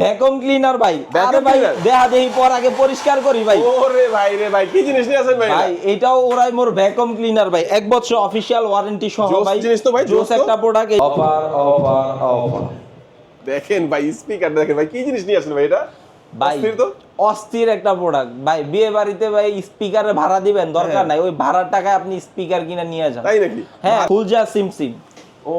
Vacuum cleaner ভাই, আরে ভাই দেহা দেহি পর আগে পরিষ্কার করি ভাই। ওরে ভাই রে ভাই, কি জিনিস নিয়ে আছেন ভাই? ভাই এটাও ওরাইমোর ভ্যাকুয়াম ক্লিনার ভাই, 1 বছর অফিশিয়াল ওয়ারেন্টি সহ ভাই। জিনিস তো ভাই, জোস একটা প্রোডাক্ট। Offer offer offer. দেখেন ভাই, স্পিকার দেখেন ভাই, কি জিনিস নিয়ে আসেন ভাই এটা? ভাই অস্থির একটা প্রোডাক্ট ভাই। বিয়ে বাড়িতে ভাই স্পিকারে ভাড়া দিবেন, দরকার নাই, ওই ভাড়ার টাকায় আপনি স্পিকার কিনে নিয়ে যান। তাই নাকি? হ্যাঁ, ফুলজা সিমসিম। ও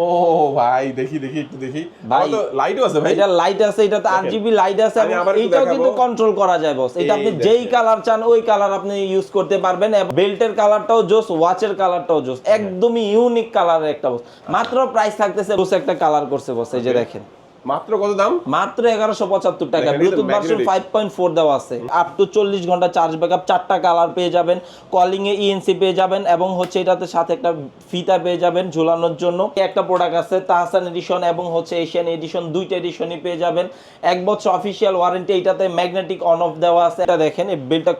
ভাই, দেখি একটু দেখি ভাই। তো লাইটও আছে ভাই? এটা লাইট আছে, এটাতে আরজিবি লাইট আছে, এবং এটাও দেখাবো। কিন্তু কন্ট্রোল করা যায় বস। এটা আপনি যেই কালার চান ওই কালার আপনি ইউজ করতে পারবেন। বেল্টের কালারটাও জোস, ওয়াচের কালারটাও জোস, একদমই ইউনিক কালারের একটা বস। মাত্র প্রাইস থাকতেছে, বস একটা কালার করছে বস, এই যে দেখেন। মাত্র কত দাম? মাত্র 1175 টাকা। ব্লুটুথ ভার্সন 5.4 দেওয়া আছে, আপ টু 40 ঘন্টা চার্জ ব্যাকআপ, 4টা কালার পেয়ে যাবেন, কলিং এ ইএনসি পেয়ে যাবেন, এবং হচ্ছে এটাতে সাথে একটা ফিতা পেয়ে যাবেন ঝুলানোর জন্য। একটা প্রোডাক্ট আছে তাহসান এডিশন এবং হচ্ছে এশিয়ান এডিশন, দুইটা এডিশনই পেয়ে যাবেন। 1 বছর অফিশিয়াল ওয়ারেন্টি। এটাতে ম্যাগনেটিক অন অফ দেওয়া আছে। এটা দেখেন, এই বেল্টটা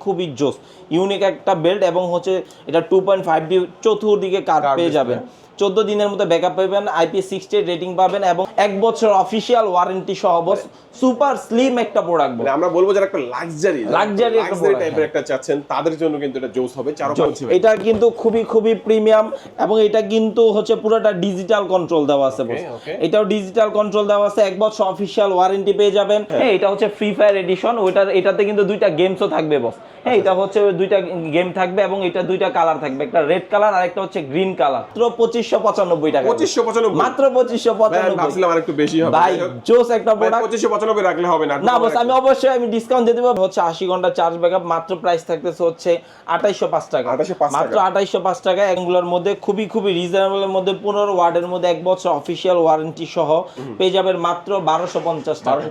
খুবই জোস, ইউনিক একটা বেল্ট, এবং হচ্ছে এটা 2.5D চতুর্দিকে কাট পেয়ে যাবেন। 14 দিনের মধ্যে ব্যাকআপ পাবেন, IP68 রেটিং পাবেন, এবং 1 বছর অফিশিয়াল ওয়ারেন্টি সহ বস। সুপার স্লিম একটা প্রোডাক্ট। মানে আমরা বলবো যারা একটা লাক্সারি একটা টাইপের একটা চাচ্ছেন, তাদের জন্য কিন্তু এটা জোস হবে। এটা কিন্তু খুবই প্রিমিয়াম, এবং এটা কিন্তু হচ্ছে পুরোটা ডিজিটাল কন্ট্রোল দেওয়া আছে বস। এটাও ডিজিটাল কন্ট্রোল দেওয়া আছে, 1 বছর অফিশিয়াল ওয়ারেন্টি পেয়ে যাবেন। হ্যাঁ, এটা হচ্ছে ফ্রি ফায়ার এডিশন। এটাতে কিন্তু দুইটা গেমসও থাকবে বস। হ্যাঁ, এটা হচ্ছে দুইটা গেম থাকবে, এবং এটা দুইটা কালার থাকবে, একটা রেড কালার আর একটা হচ্ছে গ্রিন কালার। মাত্র 2595 টাকা। 2595? মাত্র 2595। ভাবছিলাম আরেকটু বেশি হবে ভাই, জোস একটা প্রোডাক্ট। 2595 রাখলে হবে না? না বস, আমি অবশ্যই ডিসকাউন্ট দিয়ে দেব। হচ্ছে 80 ঘন্টা চার্জ ব্যাকআপ। মাত্র প্রাইস থাকতেছে হচ্ছে 2805 টাকা। মাত্র 2805 টাকা। এগুলোর মধ্যে খুবই রিজনেবলের মধ্যে 15 ওয়াটের মধ্যে 1 বছর অফিশিয়াল ওয়ারেন্টি সহ পেয়ে যাবেন মাত্র 1250 টাকা।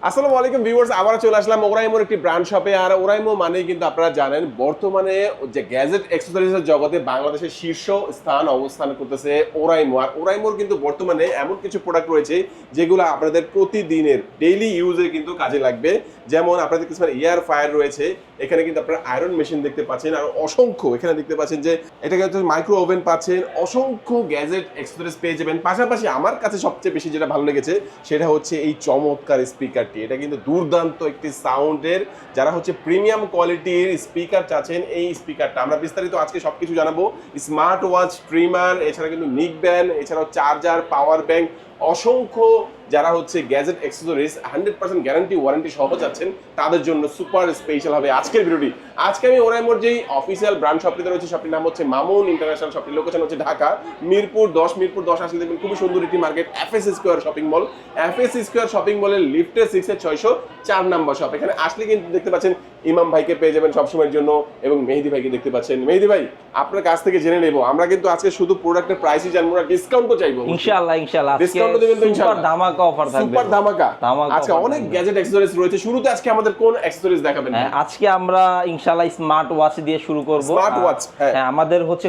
আসসালামু আলাইকুম ভিউয়ার্স, আবার চলে আসলাম ওরাইমোর একটি ব্র্যান্ড শপে। আর ওরাইমো মানে কিন্তু আপনারা জানেন বর্তমানে যে গ্যাজেট অ্যাকসেসরিজের জগতে বাংলাদেশের শীর্ষ স্থান অবস্থান করতেছে ওরাইমো। আর ওরাইমোর কিন্তু বর্তমানে এমন কিছু প্রোডাক্ট রয়েছে যেগুলো আপনাদের প্রতিদিনের ডেইলি ইউজে কিন্তু কাজে লাগবে। যেমন আপনাদের কিছু এয়ার ফায়ার রয়েছে, এখানে কিন্তু আপনারা আয়রন মেশিন দেখতে পাচ্ছেন, আর অসংখ্য এখানে দেখতে পাচ্ছেন যে এটা কিন্তু মাইক্রো ওভেন পাচ্ছেন, অসংখ্য গ্যাজেট অ্যাকসেসরিজ পেয়ে যাবেন। পাশাপাশি আমার কাছে সবচেয়ে বেশি যেটা ভালো লেগেছে সেটা হচ্ছে এই চমৎকার স্পিকারটি। এটা কিন্তু দুর্দান্ত একটি সাউন্ডের, যারা হচ্ছে প্রিমিয়াম কোয়ালিটির স্পিকার চাচ্ছেন, এই স্পিকারটা আমরা বিস্তারিত আজকে সবকিছু জানাবো। স্মার্ট ওয়াচ, ট্রিমার, এছাড়া কিন্তু নিক ব্যান্ড, এছাড়াও চার্জার, পাওয়ার ব্যাংক, অসংখ্য যারা হচ্ছে গ্যাজেট অ্যাকসেসরিজ 100% গ্যারান্টি ওয়ারেন্টি সহ যাচ্ছেন, তাদের জন্য সুপার স্পেশাল হবে আজকের ভিডিওটি। আজকে আমি ওরাইমোর যেই অফিসিয়াল ব্র্যান্ড শপটিতে রয়েছে, শপটির নাম হচ্ছে মামুন ইন্টারন্যাশনাল। শপটির লোকেশন হচ্ছে ঢাকা মিরপুর 10 আসলে দেখবেন খুবই সুন্দর একটি market, FS square shopping mall. FS square shopping মলের লিফটে 604 নাম্বার শপ। এখানে আসলে কিন্তু দেখতে পাচ্ছেন ইমাম ভাইকে পেয়ে যাবেন সবসময়ের জন্য, এবং মেহেদি ভাইকে দেখতে পাচ্ছেন। মেহেদি ভাই, আপনার কাছ থেকে জেনে নেব, আমরা কিন্তু আজকে শুধু প্রোডাক্টের প্রাইসই জানবো না, ডিসকাউন্টও চাইবো। ইনশাআল্লাহ ডিসকাউন্ট দিবেন তো ইনশাআল্লাহ? সুপার ধামাকা অফার থাকবে। সুপার ধামাকা। আজকে অনেক গ্যাজেট অ্যাকসেসরিজ রয়েছে। শুরুতে আজকে আমাদের কোন অ্যাকসেসরিজ দেখাবেন? আজকে আমরা ইনশাআল্লাহ স্মার্ট ওয়াচ দিয়ে শুরু করব। স্মার্ট ওয়াচ, হ্যাঁ, আমাদের হচ্ছে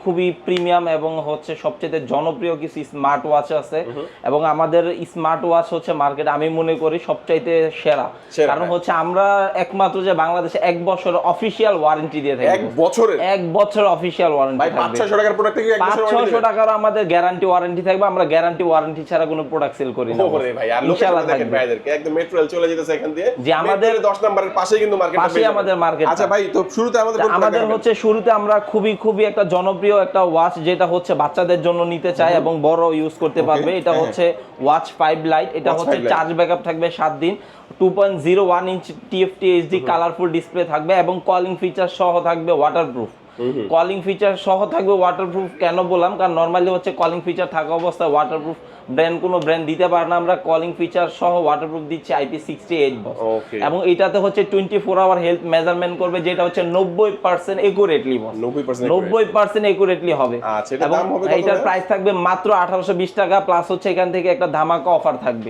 খুবই প্রিমিয়াম এবং হচ্ছে সবচেয়ে জনপ্রিয় কিছু স্মার্ট ওয়াচ আছে, এবং আমাদের স্মার্ট ওয়াচ হচ্ছে মার্কেটে আমি মনে করি সবচাইতে সেরা। কারণ হচ্ছে আমরা একমাত্র যে বাংলাদেশে 1 বছর অফিশিয়াল ওয়ারেন্টি দিয়ে থাকি। 1 বছর অফিশিয়াল ওয়ারেন্টি থাকবে। 500-600 টাকার প্রোডাক্ট থেকে 1 বছর 500 টাকার আমাদের গ্যারান্টি ওয়ারেন্টি থাকবে। আমরা গ্যারান্টি ওয়ারেন্টি ছাড়া কোনো প্রোডাক্ট সেল করি না। ওরে ভাই, আর ইনশাআল্লাহ দেখেন ভাইদেরকে একদম মেট্রো রেল চলে যেতেছে এখান দিয়ে, যে আমাদের 10 নাম্বারের পাশেই কিন্তু মার্কেট, পাশেই আমাদের মার্কেট। আচ্ছা ভাই, তো শুরুতে আমাদের হচ্ছে শুরুতে আমরা খুবই একটা জনপ্রিয় একটা ওয়াচ, যেটা হচ্ছে বাচ্চাদের জন্য নিতে চাই এবং বড় ইউজ করতে পারবে। এটা হচ্ছে ওয়াচ 5 লাইট। এটা হচ্ছে চার্জ ব্যাকআপ থাকবে 7 দিন, 2.01 inch TFT HD colourful display থাকবে, এবং কলিং ফিচার সহ থাকবে ওয়াটারপ্রুফ। কলিং ফিচার সহ থাকবে ওয়াটারপ্রুফ। কেন বললাম, কারণ নরমালি হচ্ছে কলিং ফিচার থাকা অবস্থায় ওয়াটারপ্রুফ কোনো ব্র্যান্ড দিতে পারে না। আমরা কলিং ফিচার সহ ওয়াটারপ্রুফ দিচ্ছি IP68 বস। এবং এটাতে হচ্ছে 24 আওয়ার হেলথ মেজারমেন্ট করবে, যেটা হচ্ছে 90% একুরেটলি বস। 90% একুরেটলি হবে। এবং এটার প্রাইস থাকবে মাত্র 1820 টাকা, প্লাস হচ্ছে এখান থেকে একটা ধামাকা অফার থাকবে।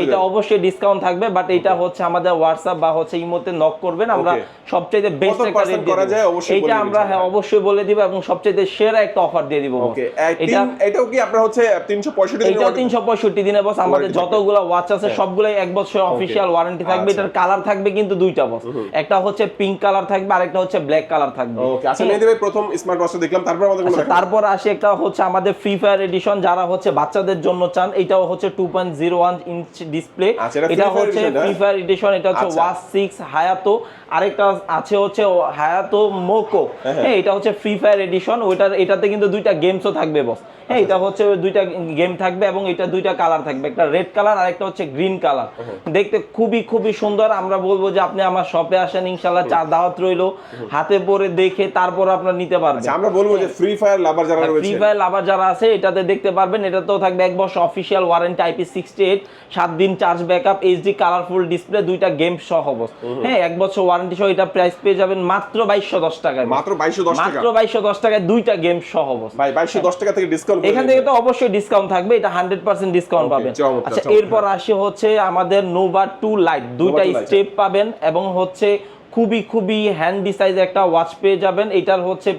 এটা অবশ্যই ডিসকাউন্ট থাকবে, বাট এটা হচ্ছে আমাদের হোয়াটসঅ্যাপ বা হচ্ছে ইমোতে নক করবেন, আমরা সবচেয়ে বেস্ট একটা রেট করা যায় অবশ্যই। এটা আমরা অবশ্যই বলে দিব এবং সবচেয়ে সেরা একটা অফার দিয়ে দিব ওকে এটাও কি আপনার হচ্ছে 365 দিনের এটাও 365 দিনে বস আমাদের যতগুলো ওয়াচ আছে সবগুলাই এক বছর অফিশিয়াল ওয়ারেন্টি থাকবে এটার কালার থাকবে কিন্তু দুইটা বস একটা হচ্ছে পিঙ্ক কালার থাকবে আর একটা হচ্ছে ব্ল্যাক কালার থাকবে ওকে আচ্ছা মেহেদী ভাই প্রথম স্মার্ট ওয়াচটা দেখলাম তারপর আমাদের তারপর আসে একটা হচ্ছে আমাদের ফ্রি ফায়ার এডিশন যারা হচ্ছে বাচ্চাদের জন্য চান এটাও হচ্ছে 2.01 ইঞ্চ ডিসপ্লে এটা হচ্ছে ফ্রি ফায়ার এডিশন এটা হচ্ছে ওয়াচ 6 হায়াতো আরেকটা আছে হচ্ছে হায়াতো মোকো হ্যাঁ এটা হচ্ছে ফ্রি ফায়ার এডিশন এটাতে কিন্তু দুইটা গেমসও থাকবে বস হ্যাঁ এটা হচ্ছে দুইটা গেম থাকবে এবং এটা দুইটা কালার থাকবে একটা রেড কালার আর একটা হচ্ছে গ্রিন কালার দেখতে খুবই খুবই সুন্দর আমরা বলবো যে আপনি আমার শপে আসেন ইনশাআল্লাহ চা দাওয়াত রইলো হাতে পরে দেখে তারপর আপনারা নিতে পারবেন আমরা বলবো যে ফ্রি ফায়ার লাভার যারা রয়েছে ফ্রি ফায়ার লাভার যারা আছে এটাতে দেখতে পারবেন এটাতেও থাকবে এক বছর অফিশিয়াল ওয়ারেন্টি IP68 7 দিন charge backup HD colourful display দুইটা গেম সহ বস হ্যাঁ এক বছর ওয়ারেন্টি সহ এটা প্রাইস পেয়ে যাবেন মাত্র 2210 টাকায় মাত্র 2210 টাকা মাত্র 2210 টাকায় দুইটা গেম সহ বস ভাই 2210 টাকা থেকে ডিসকাউন্ট এখান থেকে তো অবশ্যই ডিসকাউন্ট থাকবে এটা 100% ডিসকাউন্ট পাবেন আচ্ছা এরপর আসে হচ্ছে আমাদের নোভা 2 লাইট দুইটা স্টেপ পাবেন এবং হচ্ছে খুবই খুবই হ্যান্ডি সাইজ একটা ওয়াচ পেয়ে যাবেন এটার হচ্ছে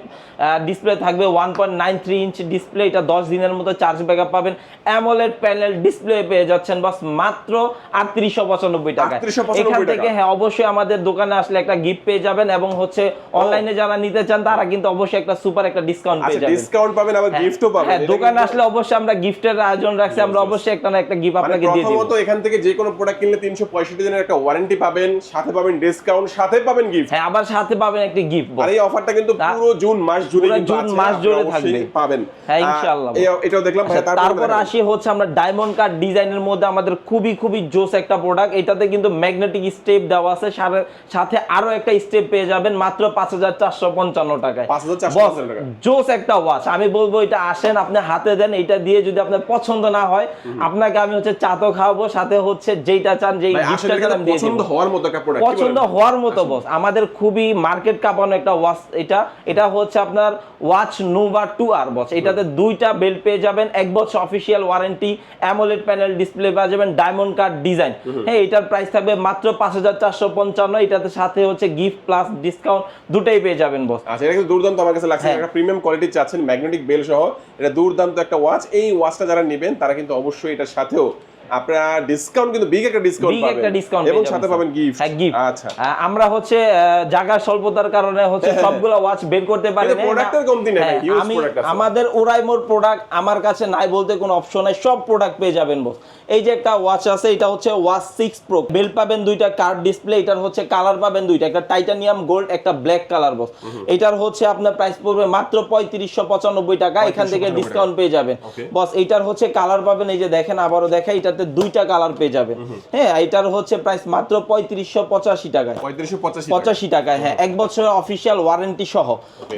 ডিসপ্লে থাকবে 1.93 ইঞ্চ ডিসপ্লে এটা 10 দিনের মতো চার্জ ব্যাকআপ পাবেন অ্যামোলেড প্যানেল ডিসপ্লে পেয়ে যাচ্ছেন বাস মাত্র 3895 টাকা এখান থেকে হ্যাঁ অবশ্যই আমাদের দোকানে আসলে একটা গিফট পেয়ে যাবেন এবং হচ্ছে অনলাইনে যারা নিতে চান তারা কিন্তু অবশ্যই একটা সুপার একটা ডিসকাউন্ট পেয়ে যাবেন ডিসকাউন্ট পাবেন আবার গিফটও পাবেন হ্যাঁ দোকানে আসলে অবশ্যই আমরা গিফটের আয়োজন রাখছি আমরা অবশ্যই একটা না একটা গিফট আপনাকে দিয়ে দেব প্রথমত এখান থেকে যে কোনো প্রোডাক্ট কিনলে 365 দিনের একটা ওয়ারেন্টি পাবেন সাথে পাবেন ডিসকাউন্ট সাথে পাবেন গিফট হ্যাঁ আবার সাথে পাবেন একটা গিফট আর এই অফারটা কিন্তু পুরো জুন মাস জুড়ে কিন্তু জুন মাস জুড়ে থাকবে পাবেন হ্যাঁ ইনশাআল্লাহ এটাও দেখলাম ভাই তারপর আসি হচ্ছে আমরা ডায়মন্ড কাট ডিজাইনের মধ্যে আমাদের খুবই খুবই জোস একটা প্রোডাক্ট এটাতে কিন্তু ম্যাগনেটিক স্টেপ দেওয়া আছে সাথে আরো একটা স্টেপ পেয়ে যাবেন মাত্র 5455 টাকায় 5455 টাকা জোস একটা ওয়াচ আমি বলবো এটা আসেন আপনি হাতে দেন এটা দিয়ে যদি আপনার পছন্দ না হয় আপনাকে আমি হচ্ছে চা তো খাওয়াবো সাথে হচ্ছে যেটা চান যেই গিফটটা চান আমি দিয়ে দেব পছন্দ হওয়ার মতো একটা প্রোডাক্ট পছন্দ হওয়ার মতো বস আমাদের খুবই মার্কেট কাঁপানো একটা ওয়াচ এটা হচ্ছে আপনার ওয়াচ নোভা 2R বস এটাতে দুইটা বেল্ট পেয়ে যাবেন এক বছর official warranty AMOLED panel display পেয়ে যাবেন ডায়মন্ড কাট ডিজাইন হ্যাঁ এটার প্রাইস থাকবে মাত্র 5455 এটাতে সাথে হচ্ছে গিফট প্লাস ডিসকাউন্ট দুটাই পেয়ে যাবেন বস আচ্ছা এটা কিন্তু দুর্দান্ত আমার কাছে লাগছে একটা প্রিমিয়াম কোয়ালিটি চাচ্ছেন ম্যাগনেটিক বেল সহ এটা দুর্দান্ত একটা ওয়াচ এই ওয়াচটা যারা নেবেন তারা কিন্তু অবশ্যই এটার সাথেও আপনারা ডিসকাউন্ট কিন্তু বিগ একটা ডিসকাউন্ট এবং সাথে পাবেন গিফট হ্যাঁ গিফট আচ্ছা আমরা হচ্ছে জায়গা স্বল্পতার কারণে হচ্ছে সবগুলো ওয়াচ বের করতে পারি না প্রোডাক্টের কমতি নেই ইউজ প্রোডাক্ট আছে আমাদের ওরাইমোর প্রোডাক্ট আমার কাছে নাই বলতে কোনো অপশন নাই সব প্রোডাক্ট পেয়ে যাবেন বস এই যে একটা ওয়াচ আছে এটা হচ্ছে ওয়াচ 6 প্রো বেল পাবেন দুইটা কার্ড ডিসপ্লে এটার হচ্ছে কালার পাবেন দুইটা একটা টাইটানিয়াম গোল্ড একটা ব্ল্যাক কালার বস এটার হচ্ছে আপনার প্রাইস পড়বে মাত্র 3595 টাকা এখান থেকে ডিসকাউন্ট পেয়ে যাবেন বস এটার হচ্ছে কালার পাবেন এই যে দেখেন আবারো দেখাই এটাতে দুইটা কালার পেয়ে যাবেন হ্যাঁ এটার হচ্ছে প্রাইস মাত্র 3585 টাকায় 3585 টাকায় হ্যাঁ এক বছরের অফিশিয়াল ওয়ারেন্টি সহ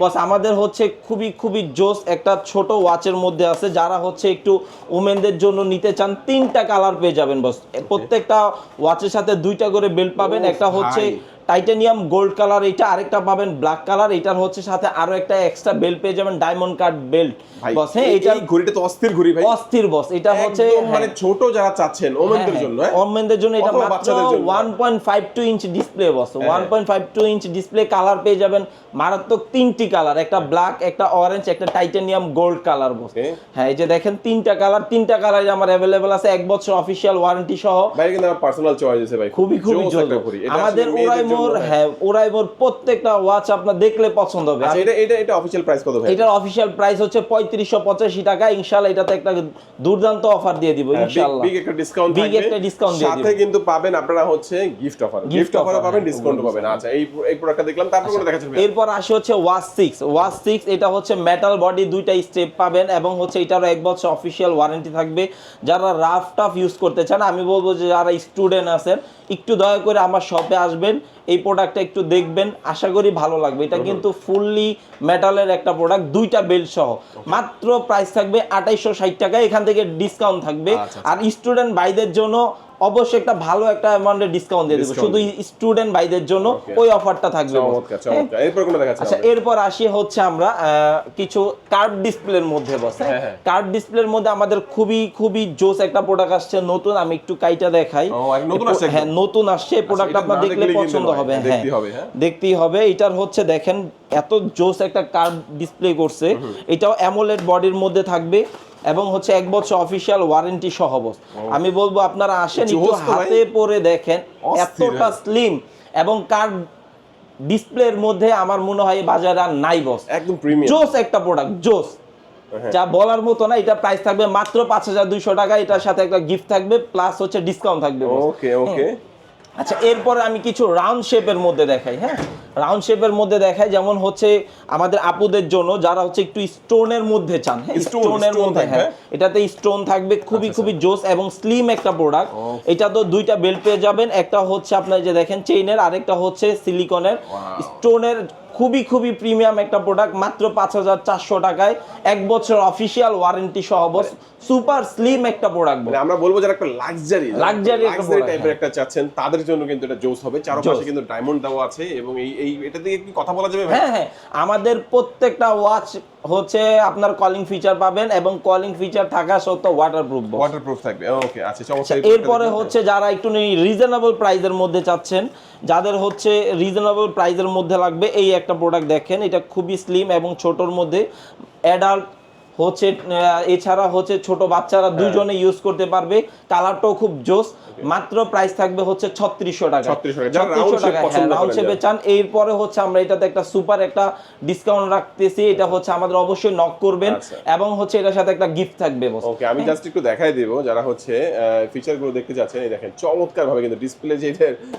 বস আমাদের হচ্ছে খুবই খুবই জোস একটা ছোট ওয়াচের মধ্যে আছে যারা হচ্ছে একটু ওমেনদের জন্য নিতে চান তিনটা কালার পেয়ে যাবেন বস প্রত্যেকটা ওয়াচের সাথে দুইটা করে বেল্ট পাবেন একটা হচ্ছে টাইটানিয়াম গোল্ড কালার এটা আরেকটা পাবেন ব্ল্যাক কালার এটার হচ্ছে সাথে আরো একটা এক্সট্রা বেল্ট পেয়ে যাবেন ডায়মন্ড কাট বেল্ট বস হ্যাঁ এটা ঘড়িটা তো অস্থির ঘড়ি ভাই অস্থির বস এটা হচ্ছে মানে ছোট যারা চাচ্ছেন ওমেনদের জন্য ওমেনদের জন্য এটা মাত্র 1.52 ইঞ্চ ডিসপ্লে বস 1.52 ইঞ্চ ডিসপ্লে কালার পেয়ে যাবেন মারাত্মক তিনটি কালার একটা ব্ল্যাক একটা অরেঞ্জ একটা টাইটানিয়াম গোল্ড কালার বস হ্যাঁ এই যে দেখেন তিনটা কালার আমার अवेलेबल আছে এক বছর অফিশিয়াল ওয়ারেন্টি সহ ভাই কিন্তু আমার পার্সোনাল চয়েস আছে ভাই খুবই খুবই আমাদের ওরাইমোর প্রত্যেকটা ওয়াচ আপনার দেখলে পছন্দ হবে আচ্ছা এটা অফিশিয়াল প্রাইস কত ভাই এটার অফিশিয়াল প্রাইস হচ্ছে 3585 টাকা ইনশাআল্লাহ এটাতে একটা দুর্দান্ত অফার দিয়ে দিব ইনশাআল্লাহ বিগ একটা ডিসকাউন্ট থাকবে দিয়ে দিব সাথে কিন্তু পাবেন আপনারা হচ্ছে গিফট অফারও পাবেন ডিসকাউন্টও পাবেন আচ্ছা এই প্রোডাক্টটা দেখলাম তারপর কোন দেখাচ্ছেন এরপর আসে হচ্ছে ওয়াচ 6 এটা হচ্ছে মেটাল বডি দুইটা স্টেপ পাবেন এবং হচ্ছে এটারও এক বছর অফিশিয়াল ওয়ারেন্টি থাকবে যারা রাফ টাফ ইউজ করতে চান আমি বলবো যে যারা স্টুডেন্ট আছেন একটু দয়া করে আমার শপে আসবেন এই প্রোডাক্টটা একটু দেখবেন আশা করি ভালো লাগবে এটা কিন্তু ফুললি মেটালের একটা প্রোডাক্ট দুইটা বেল্ট সহ মাত্র প্রাইস থাকবে 2860 টাকা এখান থেকে ডিসকাউন্ট থাকবে আর স্টুডেন্ট ভাইদের জন্য অবশ্যই একটা ভালো একটা অ্যামাউন্টের ডিসকাউন্ট দিয়ে দেবো, শুধু স্টুডেন্ট ভাইদের জন্য ওই অফারটা থাকবে। এরপর কোনটা দেখাচ্ছেন? আচ্ছা, এরপর আসি হচ্ছে আমরা কিছু কার্ভ ডিসপ্লের মধ্যে বসে। কার্ভ ডিসপ্লের মধ্যে আমাদের খুবই খুবই জোস একটা প্রোডাক্ট আসছে নতুন, আমি একটু কাইটা দেখাই। হ্যাঁ, নতুন আসছে এই প্রোডাক্ট, আপনার দেখলে পছন্দ হবে। হ্যাঁ, দেখতেই হবে। এটার হচ্ছে দেখেন এত জোস একটা কার্ভ ডিসপ্লে করছে, এটাও অ্যামোলেড বডির মধ্যে থাকবে এবং হচ্ছে 1 বছর অফিশিয়াল ওয়ারেন্টি সহ। আমি বলবো আপনারা আসেন একটু হাতে পরে দেখেন, এতটা স্লিম এবং কার্ভ ডিসপ্লের মধ্যে আমার মনে হয় বাজারে আর নাই বস। একদম প্রিমিয়াম জোস একটা প্রোডাক্ট, জোস যা বলার মতো না। এটা প্রাইস থাকবে মাত্র 5200 টাকা, এটার সাথে একটা গিফট থাকবে প্লাস হচ্ছে ডিসকাউন্ট থাকবে। ওকে ওকে। আচ্ছা, এরপরে আমি কিছু রাউন্ড শেপের মধ্যে দেখাই। হ্যাঁ, রাউন্ড শেপের মধ্যে দেখাই, যেমন হচ্ছে আমাদের আপুদের জন্য যারা হচ্ছে একটু স্টোনের মধ্যে চান। স্টোনের মধ্যে, হ্যাঁ, এটাতে স্টোন থাকবে, খুবই খুবই জোস এবং স্লিম একটা প্রোডাক্ট। এটা তো দুইটা বেল্ট পেয়ে যাবেন, একটা হচ্ছে আপনার যে দেখেন চেইনের, আরেকটা হচ্ছে সিলিকনের। স্টোনের খুবই খুবই প্রিমিয়াম একটা প্রোডাক্ট, মাত্র 5400 টাকায় 1 বছর অফিশিয়াল ওয়ারেন্টি সহ। সুপার স্লিম একটা প্রোডাক্ট, মানে আমরা বলবো যারা একটা লাক্সারি একটা টাইপের একটা চাচ্ছেন তাদের জন্য কিন্তু এটা জোস হবে। চারপাশে কিন্তু ডায়মন্ড দেওয়া আছে এবং এই এটা দিয়ে কি কথা বলা যাবে ভাই? হ্যাঁ হ্যাঁ, আমাদের প্রত্যেকটা ওয়াচ হচ্ছে আপনার কলিং ফিচার পাবেন এবং কলিং ফিচার থাকা সত্ত্বেও ওয়াটারপ্রুফ থাকবে। ওকে, আচ্ছা চমৎকার। এরপরে হচ্ছে যারা একটু রিজনেবল প্রাইসের মধ্যে চাচ্ছেন, যাদের হচ্ছে রিজনেবল প্রাইসের মধ্যে লাগবে, এই একটা প্রোডাক্ট দেখেন, এটা খুবই স্লিম এবং ছোটর মধ্যে অ্যাডাল্ট হচ্ছে, এছাড়া হচ্ছে ছোট বাচ্চারা দুজনে ইউজ করতে পারবে। কালারটাও খুব জোস, মাত্র প্রাইস থাকবে হচ্ছে 3600 টাকা। 3600 টাকা, হ্যাঁ, রাউন্ড শেপে চান। এরপরে হচ্ছে আমরা এটাতে একটা সুপার একটা ডিসকাউন্ট রাখতেছি, এটা হচ্ছে আমাদের অবশ্যই নক করবেন এবং হচ্ছে এটার সাথে একটা গিফট থাকবে। ওকে, আমি জাস্ট একটু দেখাই দেব যারা হচ্ছে ফিচারগুলো দেখতে যাচ্ছেন। এই দেখেন চমৎকার ভাবে কিন্তু ডিসপ্লে যে